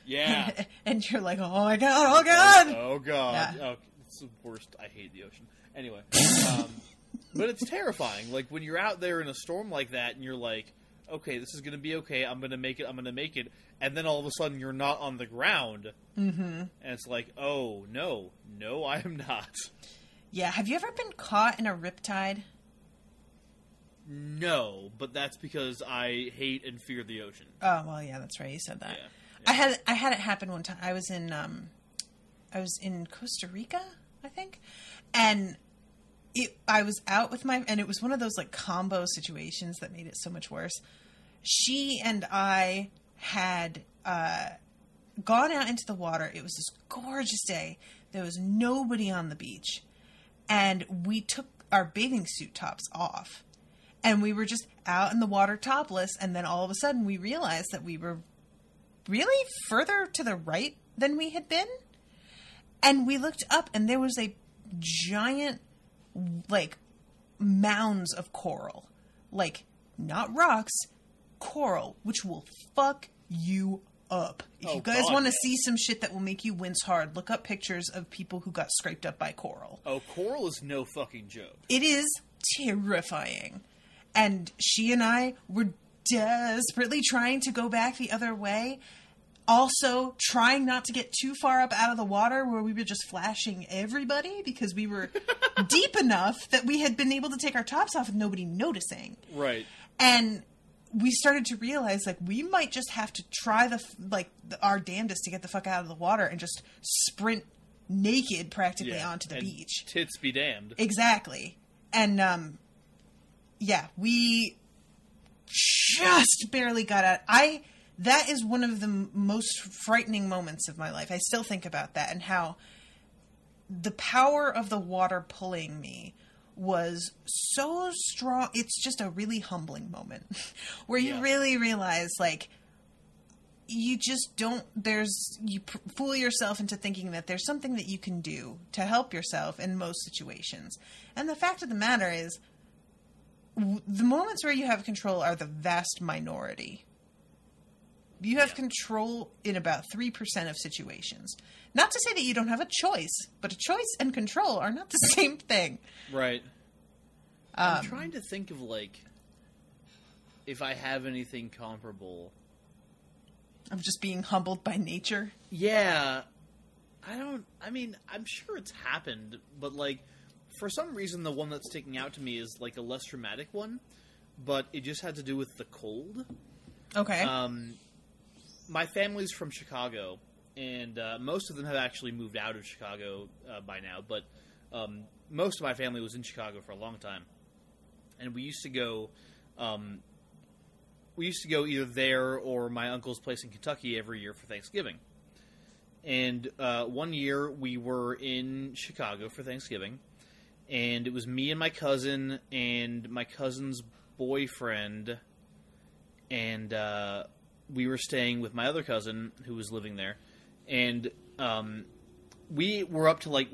Yeah. And you're like, oh my god, oh god! Oh god. Yeah. Oh, it's the worst. I hate the ocean. Anyway. But it's terrifying. Like, when you're out there in a storm like that, and you're like, okay, this is going to be okay, I'm going to make it, and then all of a sudden you're not on the ground, and it's like, oh, no, I am not. Yeah, have you ever been caught in a riptide? No, but that's because I hate and fear the ocean. Oh, well, yeah, that's right. You said that. Yeah. I had it happen one time. I was in Costa Rica, I think, and I was out with and it was one of those like combo situations that made it so much worse. She and I had gone out into the water. It was this gorgeous day. There was nobody on the beach, and we took our bathing suit tops off. And we were just out in the water topless, and then all of a sudden we realized that we were really further to the right than we had been. And we looked up, and there was a giant, like, mounds of coral. Like, not rocks, coral, which will fuck you up. If you guys want to see some shit that will make you wince hard, look up pictures of people who got scraped up by coral. Oh, coral is no fucking joke. It is terrifying. And she and I were desperately trying to go back the other way. Also, trying not to get too far up out of the water where we were just flashing everybody because we were deep enough that we had been able to take our tops off with nobody noticing. Right. And we started to realize, like, we might just have to try our damnedest to get the fuck out of the water and just sprint naked practically onto the beach. Tits be damned. Exactly. And, yeah, we just barely got out. That is one of the most frightening moments of my life. I still think about that and how the power of the water pulling me was so strong. It's just a really humbling moment where you really realize, like, you just don't, fool yourself into thinking that there's something that you can do to help yourself in most situations. And the fact of the matter is, the moments where you have control are the vast minority. You have control in about 3% of situations. Not to say that you don't have a choice, but a choice and control are not the same thing. Right. I'm trying to think of, like, if I have anything comparable. Of just being humbled by nature? Yeah. I'm sure it's happened, but, like, for some reason, the one that's sticking out to me is, like, a less dramatic one, but it just had to do with the cold. Okay. My family's from Chicago, and most of them have actually moved out of Chicago by now, but most of my family was in Chicago for a long time. And we used to go either there or my uncle's place in Kentucky every year for Thanksgiving. And one year we were in Chicago for Thanksgiving, and it was me and my cousin and my cousin's boyfriend, and we were staying with my other cousin who was living there, and we'd been up to like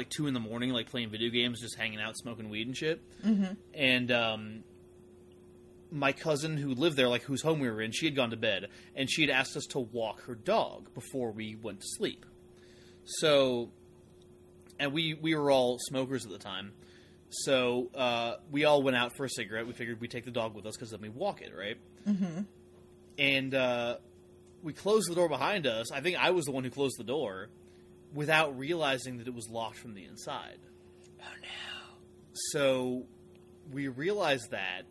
2 a.m, like playing video games, just hanging out, smoking weed and shit. Mm-hmm. And my cousin who lived there, like whose home we were in, she had gone to bed, and she had asked us to walk her dog before we went to sleep. So, and we were all smokers at the time, so we all went out for a cigarette. We figured we'd take the dog with us because then we walk it, right? Mm-hmm. And we closed the door behind us. I think I was the one who closed the door without realizing that it was locked from the inside. Oh, no. So we realized that,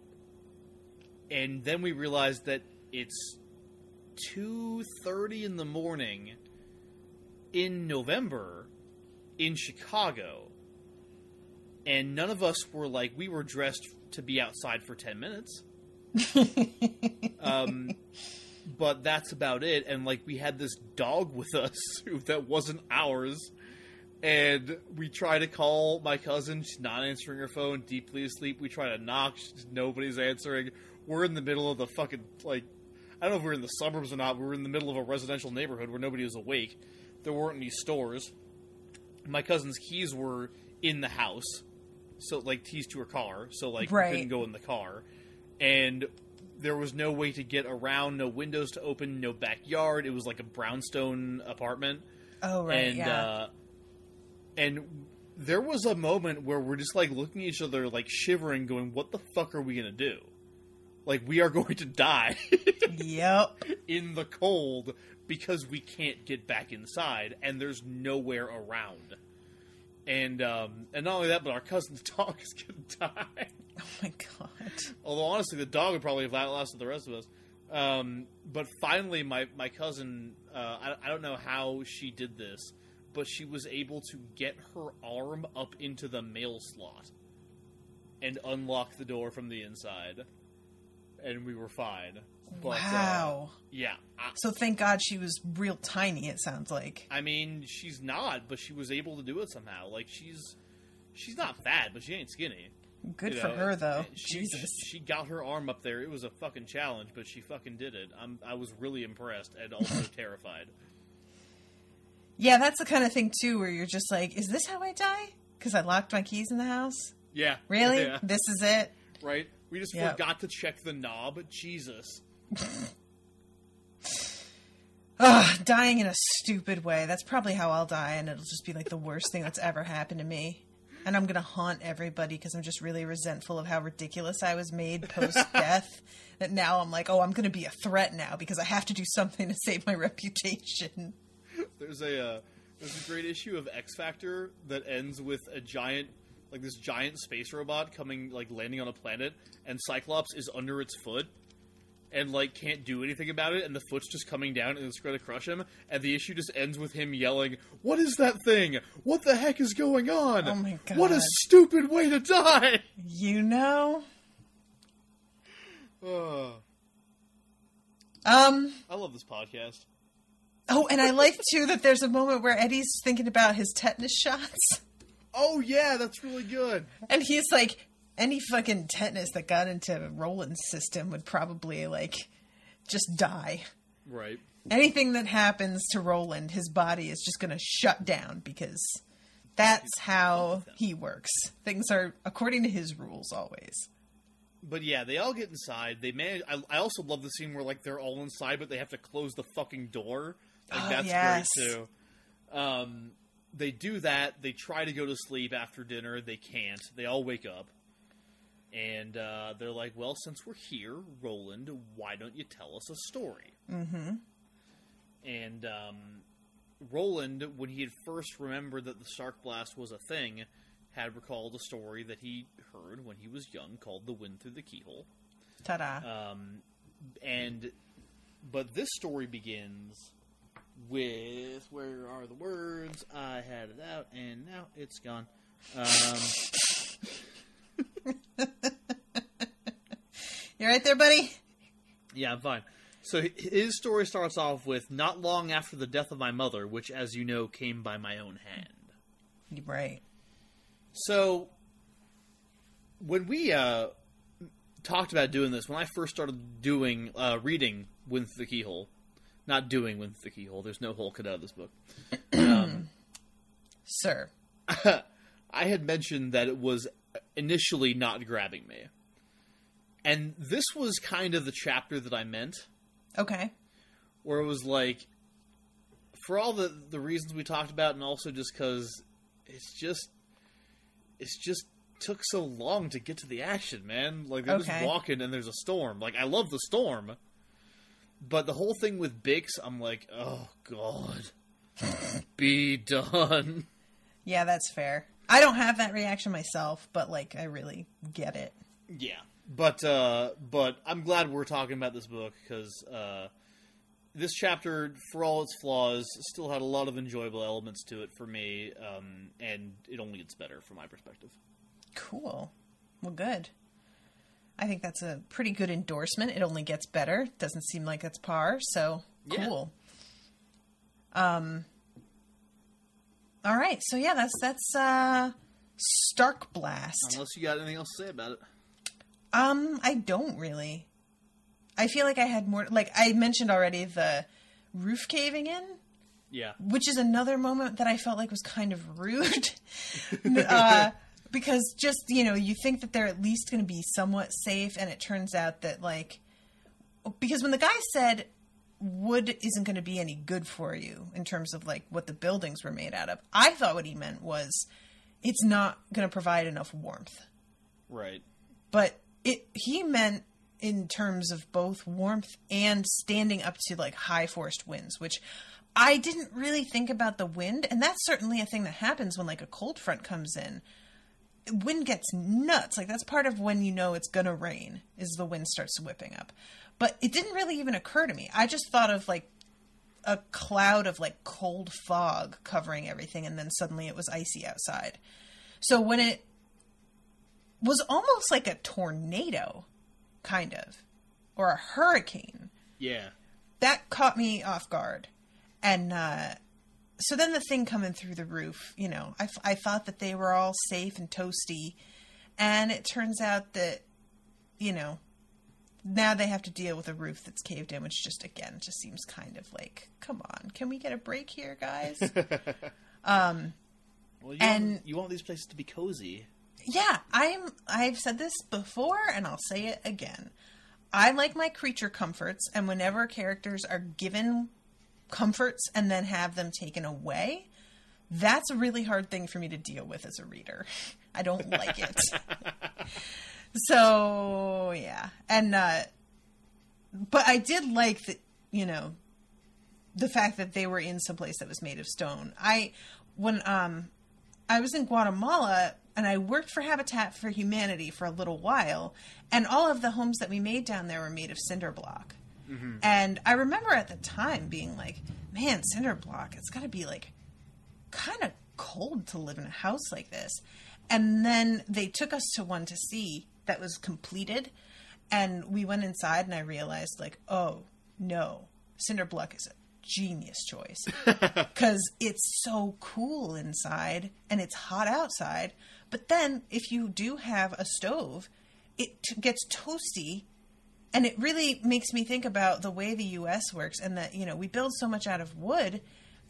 and then we realized that it's 2:30 in the morning in November in Chicago, and none of us were like, we were dressed to be outside for 10 minutes. But that's about it. And like, we had this dog with us that wasn't ours, and we try to call my cousin. She's not answering her phone, deeply asleep. We try to knock, nobody's answering. We're in the middle of the fucking, like, I don't know if we're in the suburbs or not. We were in the middle of a residential neighborhood where nobody was awake. There weren't any stores. My cousin's keys were in the house, so like keys to her car, so like we couldn't go in the car. And there was no way to get around, no windows to open, no backyard. It was like a brownstone apartment. Oh, right, and, yeah. And there was a moment where we're just like looking at each other, like shivering, going, what the fuck are we going to do? Like, we are going to die. Yep. In the cold because we can't get back inside and there's nowhere around. And not only that, but our cousin's dog is going to die. Oh my god. Although, honestly, the dog would probably have outlasted the rest of us. But finally, my cousin, I don't know how she did this, but she was able to get her arm up into the mail slot and unlock the door from the inside. And we were fine. But, wow. Yeah. So thank God she was real tiny, it sounds like. I mean, she's not, but she was able to do it somehow. Like, she's not fat, but she ain't skinny. Good for her, though. She, Jesus. She got her arm up there. It was a fucking challenge, but she fucking did it. I was really impressed and also terrified. Yeah, that's the kind of thing, too, where you're just like, is this how I die? Because I locked my keys in the house? Yeah. Really? Yeah. This is it? Right? We just forgot to check the knob. Jesus. Ugh, dying in a stupid way. That's probably how I'll die, and it'll just be like the worst thing that's ever happened to me. And I'm going to haunt everybody because I'm just really resentful of how ridiculous I was made post-death. That now I'm like, oh, I'm going to be a threat now because I have to do something to save my reputation. There's a great issue of X Factor that ends with a giant, like this giant space robot coming, like landing on a planet, and Cyclops is under its foot. And, like, can't do anything about it, and the foot's just coming down, and it's going to crush him, and the issue just ends with him yelling, "What is that thing? What the heck is going on? Oh my god. What a stupid way to die!" You know? I love this podcast. Oh, and I like, too, that there's a moment where Eddie's thinking about his tetanus shots. Oh, yeah, that's really good. And he's like, any fucking tetanus that got into Roland's system would probably, like, just die. Right. Anything that happens to Roland, his body is just going to shut down because that's how he works. Things are according to his rules always. But yeah, they all get inside. They manage. I also love the scene where, like, they're all inside, but they have to close the fucking door. Like, that's yes. great, too. They do that. They try to go to sleep after dinner. They can't. They all wake up. And they're like, well, since we're here, Roland, why don't you tell us a story? Mm-hmm. And Roland, when he had first remembered that the Stark Blast was a thing, had recalled a story that he heard when he was young called The Wind Through the Keyhole. Ta-da. But this story begins with, where are the words? I had it out, and now it's gone. You right there, buddy? Yeah, I'm fine. So his story starts off with, not long after the death of my mother, which, as you know, came by my own hand. Right. So, when we talked about doing this, when I first started reading Wind Through the Keyhole, not doing Wind Through the Keyhole, there's no hole cut out of this book. Sir. I had mentioned that it was initially not grabbing me. And this was kind of the chapter that I meant. Okay. Where it was like, for all the reasons we talked about, and also just because it's just took so long to get to the action, man. Like, they're just walking and there's a storm. Like, I love the storm. But the whole thing with Bix, I'm like, oh, God. Be done. Yeah, that's fair. I don't have that reaction myself, but, like, I really get it. Yeah. But I'm glad we're talking about this book, because this chapter, for all its flaws, still had a lot of enjoyable elements to it for me, and it only gets better from my perspective. Cool. Well, good. I think that's a pretty good endorsement. It only gets better. Doesn't seem like it's par, so cool. Yeah. All right, so yeah, that's Stark Blast. Unless you got anything else to say about it. I don't really. I feel like I had more, like I mentioned already, the roof caving in. Yeah. Which is another moment that I felt like was kind of rude. Because just, you think that they're at least going to be somewhat safe, and it turns out that, like, because when the guy said wood isn't going to be any good for you in terms of, like, what the buildings were made out of, I thought what he meant was it's not going to provide enough warmth. Right. But he meant in terms of both warmth and standing up to, like, high forced winds, which I didn't really think about the wind, and that's certainly a thing that happens when, like, a cold front comes in. wind gets nuts. Like, that's part of when you know it's going to rain, is the wind starts whipping up. But it didn't really even occur to me. I just thought of, like, a cloud of, like, cold fog covering everything, and then suddenly it was icy outside. So when it was almost like a tornado, kind of, or a hurricane. Yeah. That caught me off guard. And so then the thing coming through the roof, you know, I thought that they were all safe and toasty. And it turns out that, you know, now they have to deal with a roof that's caved in, which just, again, just seems kind of like, come on, can we get a break here, guys? Well, you want these places to be cozy. Yeah, I've said this before, and I'll say it again. I like my creature comforts, and whenever characters are given comforts and then have them taken away, that's a really hard thing for me to deal with as a reader. I don't like it. So, yeah. And, but I did like that, you know, the fact that they were in some place that was made of stone. When I was in Guatemala, and I worked for Habitat for Humanity for a little while, and all of the homes that we made down there were made of cinder block. Mm-hmm. And I remember at the time being like, man, cinder block, it's got to be like kind of cold to live in a house like this. And then they took us to one to see that was completed, and we went inside, and I realized, like, oh, no, cinder block is a genius choice, because it's so cool inside and it's hot outside. But then if you do have a stove, it gets toasty, and it really makes me think about the way the US works, and that, you know, we build so much out of wood,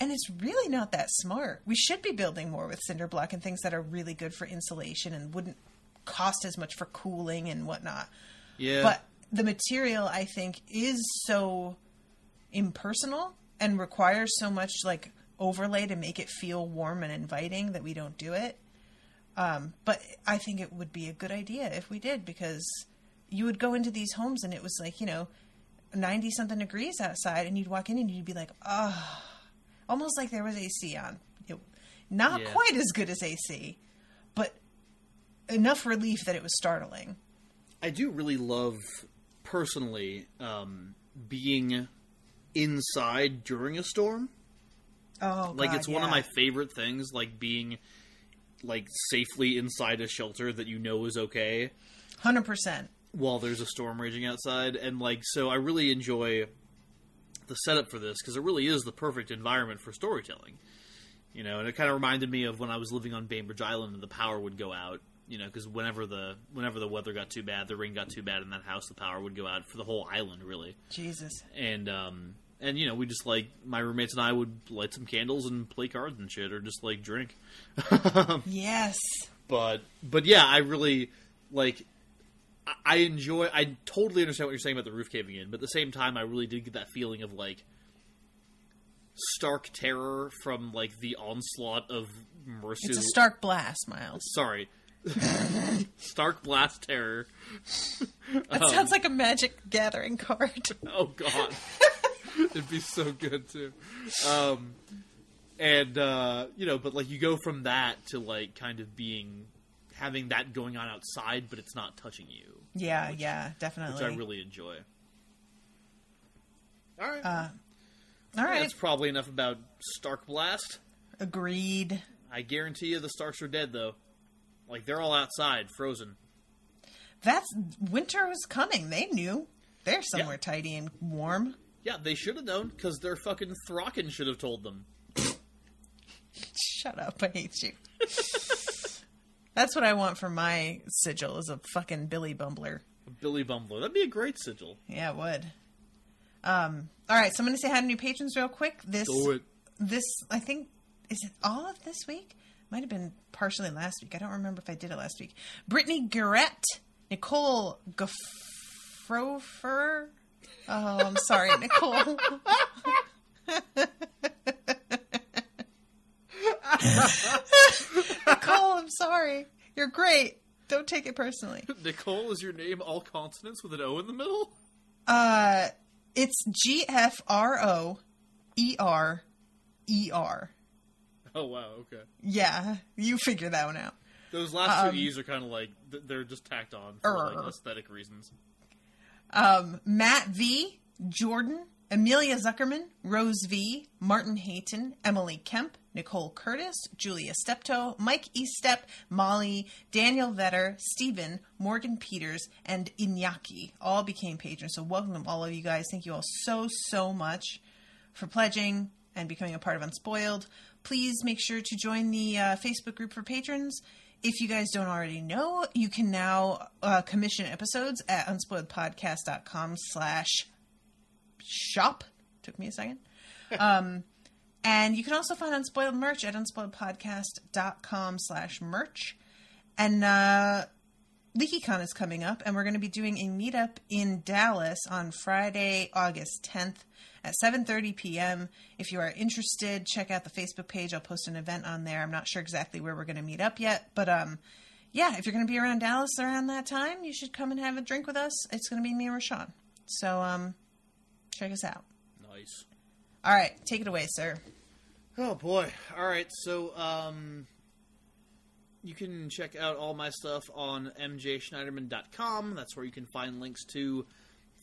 and it's really not that smart. We should be building more with cinder block and things that are really good for insulation and wouldn't cost as much for cooling and whatnot. Yeah. But the material, I think, is so impersonal and requires so much, like, overlay to make it feel warm and inviting that we don't do it. But I think it would be a good idea if we did, because you would go into these homes and it was like, you know, 90-something degrees outside, and you'd walk in and you'd be like, oh, almost like there was AC on. Not quite as good as AC, but enough relief that it was startling. I do really love, personally, being inside during a storm. Oh, like, God, it's one of my favorite things, like being, like, safely inside a shelter that you know is okay 100%. while there's a storm raging outside. And, like, so I really enjoy the setup for this, because it really is the perfect environment for storytelling, you know. And it kind of reminded me of when I was living on Bainbridge Island and the power would go out, you know, because whenever the weather got too bad, the rain got too bad in that house, the power would go out for the whole island, really. Jesus. And you know, we just, like, my roommates and I would light some candles and play cards and shit, or just, like, drink. Yes. But yeah, I really, like, I totally understand what you're saying about the roof caving in, but at the same time, I really did get that feeling of, like, stark terror from, like, the onslaught of Mersu. It's a stark blast, Miles. Sorry. Stark blast terror. That sounds like a Magic Gathering card. Oh, God. It'd be so good, too. You know, but, like, you go from that to, like, kind of having that going on outside, but it's not touching you. Yeah, definitely. Which I really enjoy. All right. All right. That's probably enough about Stark Blast. Agreed. I guarantee you the Starks are dead, though. Like, they're all outside, frozen. Winter was coming. They knew. They're somewhere tidy and warm. Yeah, they should have known, because their fucking Thraken should have told them. Shut up, I hate you. That's what I want for my sigil, is a fucking Billy Bumbler. A Billy Bumbler. That'd be a great sigil. Yeah, it would. All right, so I'm going to say hi to new patrons real quick. Do it. This, I think, is it all of this week? Might have been partially last week. I don't remember if I did it last week. Brittany Garrett, Nicole Gaffrofer. Oh, I'm sorry, Nicole. Nicole, I'm sorry. You're great. Don't take it personally. Nicole, is your name all consonants with an O in the middle? It's Gfroerer. Oh, wow, okay. Yeah, you figure that one out. Those last two E's are kind of like, they're just tacked on for like aesthetic reasons. Matt V, Jordan, Amelia Zuckerman, Rose V, Martin Hayton, Emily Kemp, Nicole Curtis, Julia Steptoe, Mike Estep, Molly, Daniel Vetter, Stephen, Morgan Peters, and Iñaki all became patrons. So welcome to all of you guys. Thank you all so much for pledging and becoming a part of Unspoiled. Please make sure to join the Facebook group for patrons. If you guys don't already know, you can now commission episodes at unspoiledpodcast.com/shop. Took me a second. And you can also find Unspoiled merch at unspoiledpodcast.com/merch. And LeakyCon is coming up, and we're going to be doing a meetup in Dallas on Friday, August 10th at 7:30 p.m. If you are interested, check out the Facebook page. I'll post an event on there. I'm not sure exactly where we're going to meet up yet, but yeah, if you're going to be around Dallas around that time, you should come and have a drink with us. It's going to be me and Rashawn. So check us out. Nice. All right, take it away, sir. Oh, boy. All right, so you can check out all my stuff on mjschneiderman.com. That's where you can find links to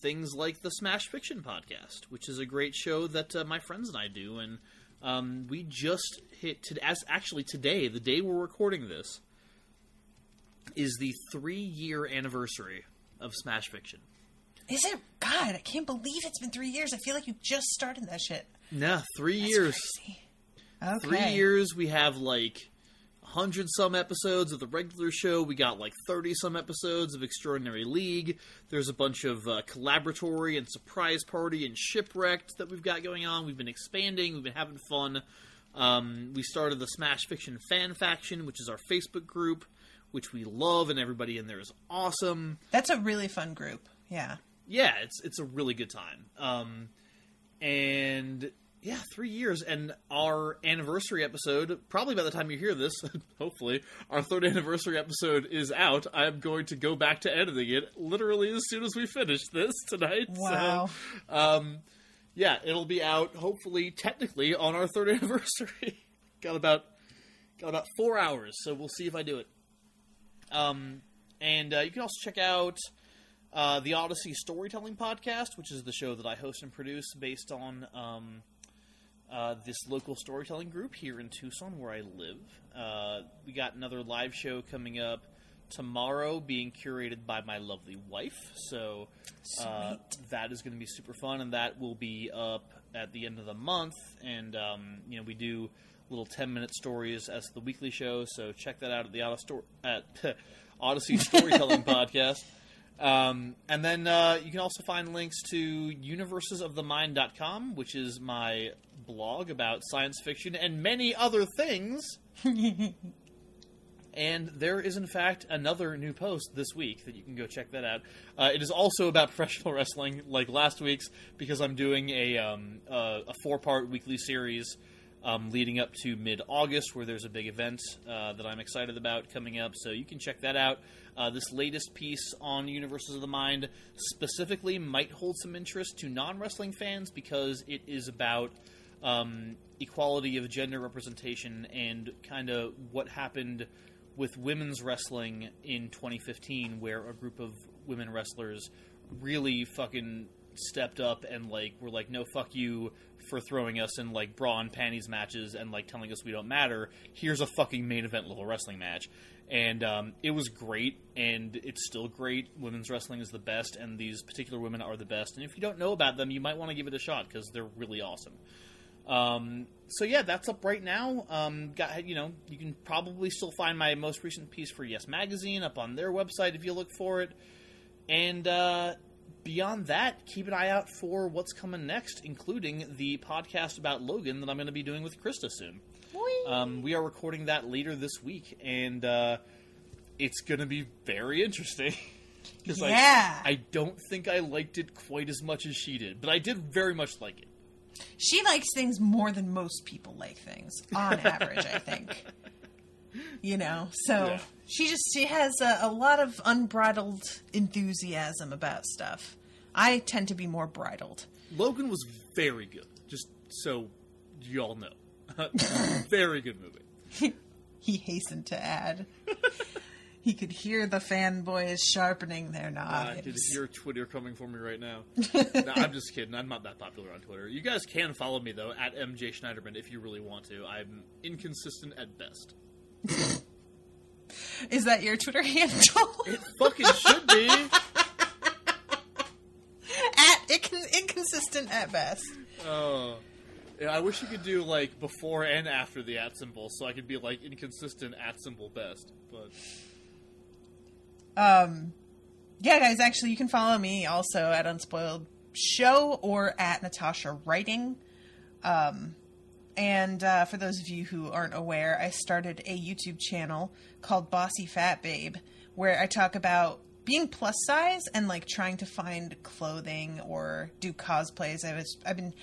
things like the Smash Fiction podcast, which is a great show that my friends and I do. And we just hit, today, the day we're recording this, is the 3-year anniversary of Smash Fiction. Is it? God, I can't believe it's been 3 years. I feel like you just started that shit. Nah, 3 years. Crazy. Okay. 3 years. We have like 100-some episodes of the regular show. We got like 30-some episodes of Extraordinary League. There's a bunch of Collaboratory and Surprise Party and Shipwrecked that we've got going on. We've been expanding. We've been having fun. We started the Smash Fiction Fan Faction, which is our Facebook group, which we love, and everybody in there is awesome. That's a really fun group. Yeah. Yeah, it's a really good time. And yeah, 3 years, and our anniversary episode, probably by the time you hear this, hopefully, our 3rd anniversary episode is out. I'm going to go back to editing it literally as soon as we finish this tonight. Wow. So, yeah, it'll be out, hopefully, technically, on our 3rd anniversary. Got about 4 hours, so we'll see if I do it. And you can also check out the Odyssey Storytelling Podcast, which is the show that I host and produce based on this local storytelling group here in Tucson where I live. We got another live show coming up tomorrow being curated by my lovely wife. So that is going to be super fun, and that will be up at the end of the month. And, we do little 10-minute stories as the weekly show, so check that out at the Odyssey Storytelling Podcast. And then you can also find links to universesofthemind.com, which is my blog about science fiction and many other things. And there is, in fact, another new post this week that you can go check that out. It is also about professional wrestling, like last week's, because I'm doing a 4-part weekly series leading up to mid-August, where there's a big event that I'm excited about coming up. So you can check that out. This latest piece on Universes of the Mind specifically might hold some interest to non-wrestling fans because it is about equality of gender representation and kind of what happened with women's wrestling in 2015, where a group of women wrestlers really fucking stepped up and were like, no, fuck you for throwing us in bra and panties matches and telling us we don't matter. Here's a fucking main event level wrestling match. And it was great, and it's still great. Women's wrestling is the best, and these particular women are the best. And if you don't know about them, you might want to give it a shot because they're really awesome. So yeah, that's up right now. You can probably still find my most recent piece for Yes Magazine up on their website if you look for it. And beyond that, keep an eye out for what's coming next, including the podcast about Logan that I'm going to be doing with Krista soon. We are recording that later this week, and it's going to be very interesting. Because I don't think I liked it quite as much as she did, but I did very much like it. She likes things more than most people like things, on average, I think. So she has a lot of unbridled enthusiasm about stuff. I tend to be more bridled. Logan was very good, just so y'all know. Very good movie. he hastened to add. He could hear the fanboys sharpening their knives. I can hear Twitter coming for me right now. No, I'm just kidding. I'm not that popular on Twitter. You guys can follow me, though, at MJ Schneiderman if you really want to. I'm inconsistent at best. Is that your Twitter handle? It fucking should be. Inconsistent at best. Oh. Yeah, I wish you could do, like, before and after the @ symbol, so I could be, like, inconsistent @ best, but... Yeah, guys, actually, you can follow me also at Unspoiled Show or at Natasha Writing. And for those of you who aren't aware, I started a YouTube channel called Bossy Fat Babe, where I talk about being plus size and like trying to find clothing or do cosplays. I've been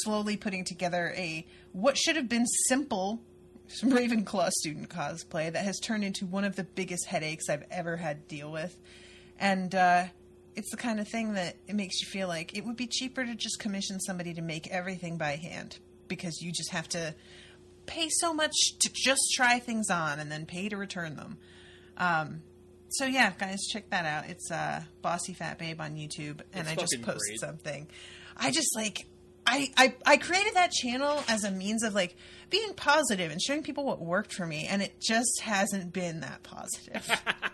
slowly putting together what should have been simple Ravenclaw student cosplay that has turned into one of the biggest headaches I've ever had to deal with. And it's the kind of thing that it makes you feel like it would be cheaper to just commission somebody to make everything by hand, because you just have to pay so much to just try things on and then pay to return them. So yeah, guys, check that out. It's Bossy Fat Babe on YouTube, and I just post something. I just like... I created that channel as a means of like being positive and showing people what worked for me, and it just hasn't been that positive.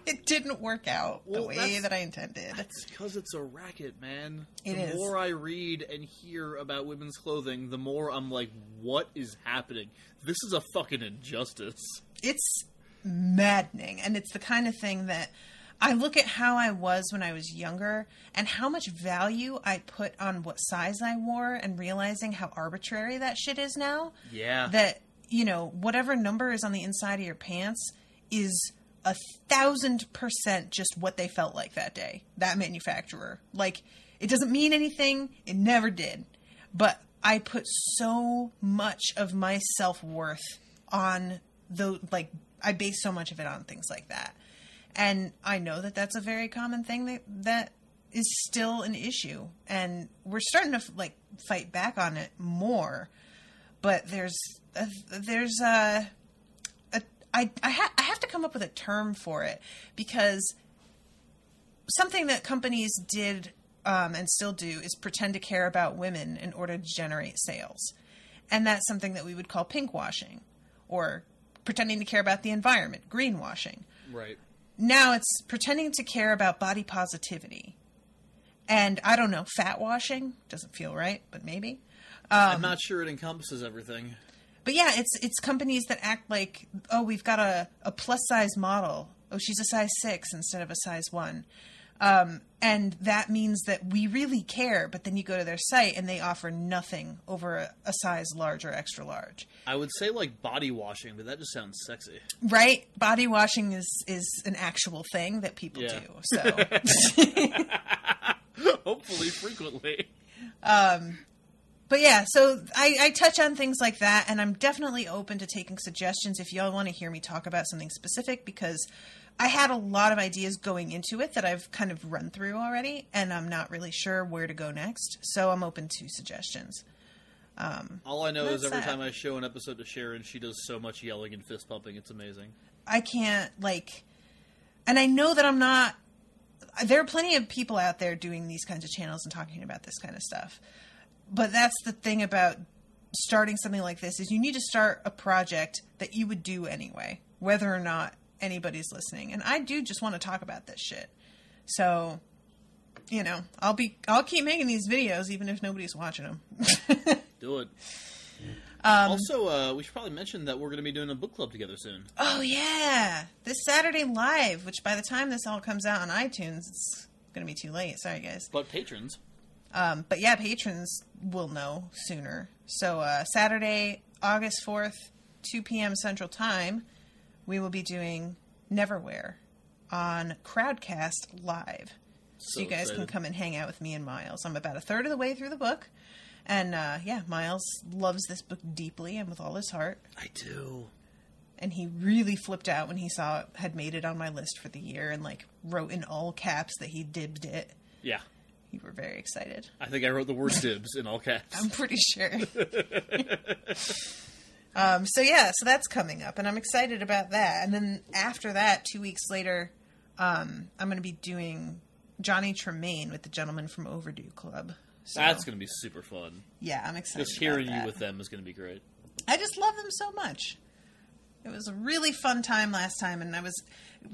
It didn't work out the way that I intended. That's because it's a racket, man. The more I read and hear about women's clothing, the more I'm like, what is happening? This is a fucking injustice. It's maddening, and it's the kind of thing that I look at how I was when I was younger and how much value I put on what size I wore, and realizing how arbitrary that shit is now. Yeah. That, you know, whatever number is on the inside of your pants is 1,000% just what they felt like that day. That manufacturer. Like, it doesn't mean anything. It never did. But I put so much of my self-worth on I base so much of it on things like that. And I know that that's a very common thing that is still an issue. And we're starting to, like, fight back on it more. But I have to come up with a term for it, because something that companies did and still do is pretend to care about women in order to generate sales. And that's something that we would call pinkwashing, or pretending to care about the environment, greenwashing. Right. Now it's pretending to care about body positivity. And I don't know, fat washing doesn't feel right, but maybe. I'm not sure it encompasses everything. But yeah, it's companies that act like, oh, we've got a plus size model. Oh, she's a size 6 instead of a size 1. And that means that we really care, but then you go to their site and they offer nothing over a size large or extra large. I would say like body washing, but that just sounds sexy. Right? Body washing is an actual thing that people do. So hopefully frequently. But yeah, so I touch on things like that, and I'm definitely open to taking suggestions if y'all want to hear me talk about something specific, because I had a lot of ideas going into it that I've kind of run through already, and I'm not really sure where to go next, so I'm open to suggestions. All I know is every time I show an episode to Sharon, she does so much yelling and fist pumping, it's amazing. I can't, and I know that I'm not... There are plenty of people out there doing these kinds of channels and talking about this kind of stuff. But that's the thing about starting something like this, is you need to start a project that you would do anyway, whether or not anybody's listening. And I do just want to talk about this shit. So, you know, I'll keep making these videos even if nobody's watching them. Do it. Also, we should probably mention that we're going to be doing a book club together soon. Oh, yeah. This Saturday live, which by the time this all comes out on iTunes, it's going to be too late. Sorry, guys. But patrons. But yeah, patrons will know sooner. So Saturday, August 4th, 2 p.m. Central Time, we will be doing Neverwhere on Crowdcast Live. So you guys can come and hang out with me and Miles. I'm about a third of the way through the book. And yeah, Miles loves this book deeply and with all his heart. I do. And he really flipped out when he saw it had made it on my list for the year, and wrote in all caps that he dibbed it. Yeah. You were very excited. I think I wrote the word dibs in all caps. I'm pretty sure. So that's coming up, and I'm excited about that. And then after that, 2 weeks later, I'm going to be doing Johnny Tremaine with the Gentlemen from Overdue Club. So, That's going to be super fun. Yeah, I'm excited. Just hearing about that. you with them is going to be great. I just love them so much. It was a really fun time last time, and I was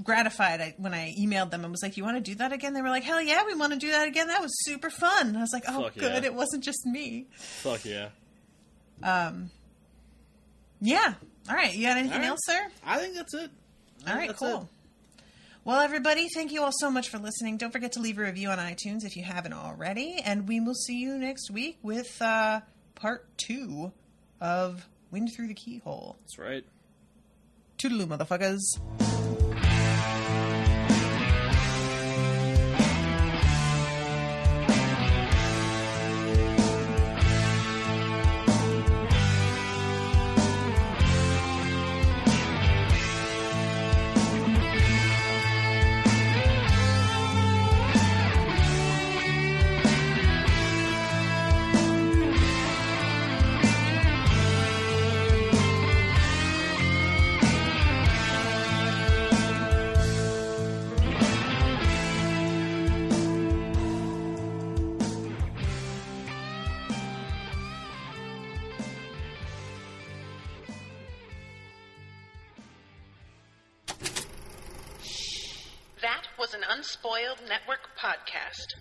gratified when I emailed them and was like, "You want to do that again?" They were like, "Hell yeah, we want to do that again. That was super fun." I was like, "Oh, Fuck good. yeah. It wasn't just me." Fuck yeah. Yeah. All right. You got anything All right. else, sir? I think that's it. All right, cool. Well, everybody, thank you all so much for listening. Don't forget to leave a review on iTunes if you haven't already. And we will see you next week with part 2 of Wind Through the Keyhole. That's right. Toodaloo, motherfuckers. That was an Unspoiled Network podcast.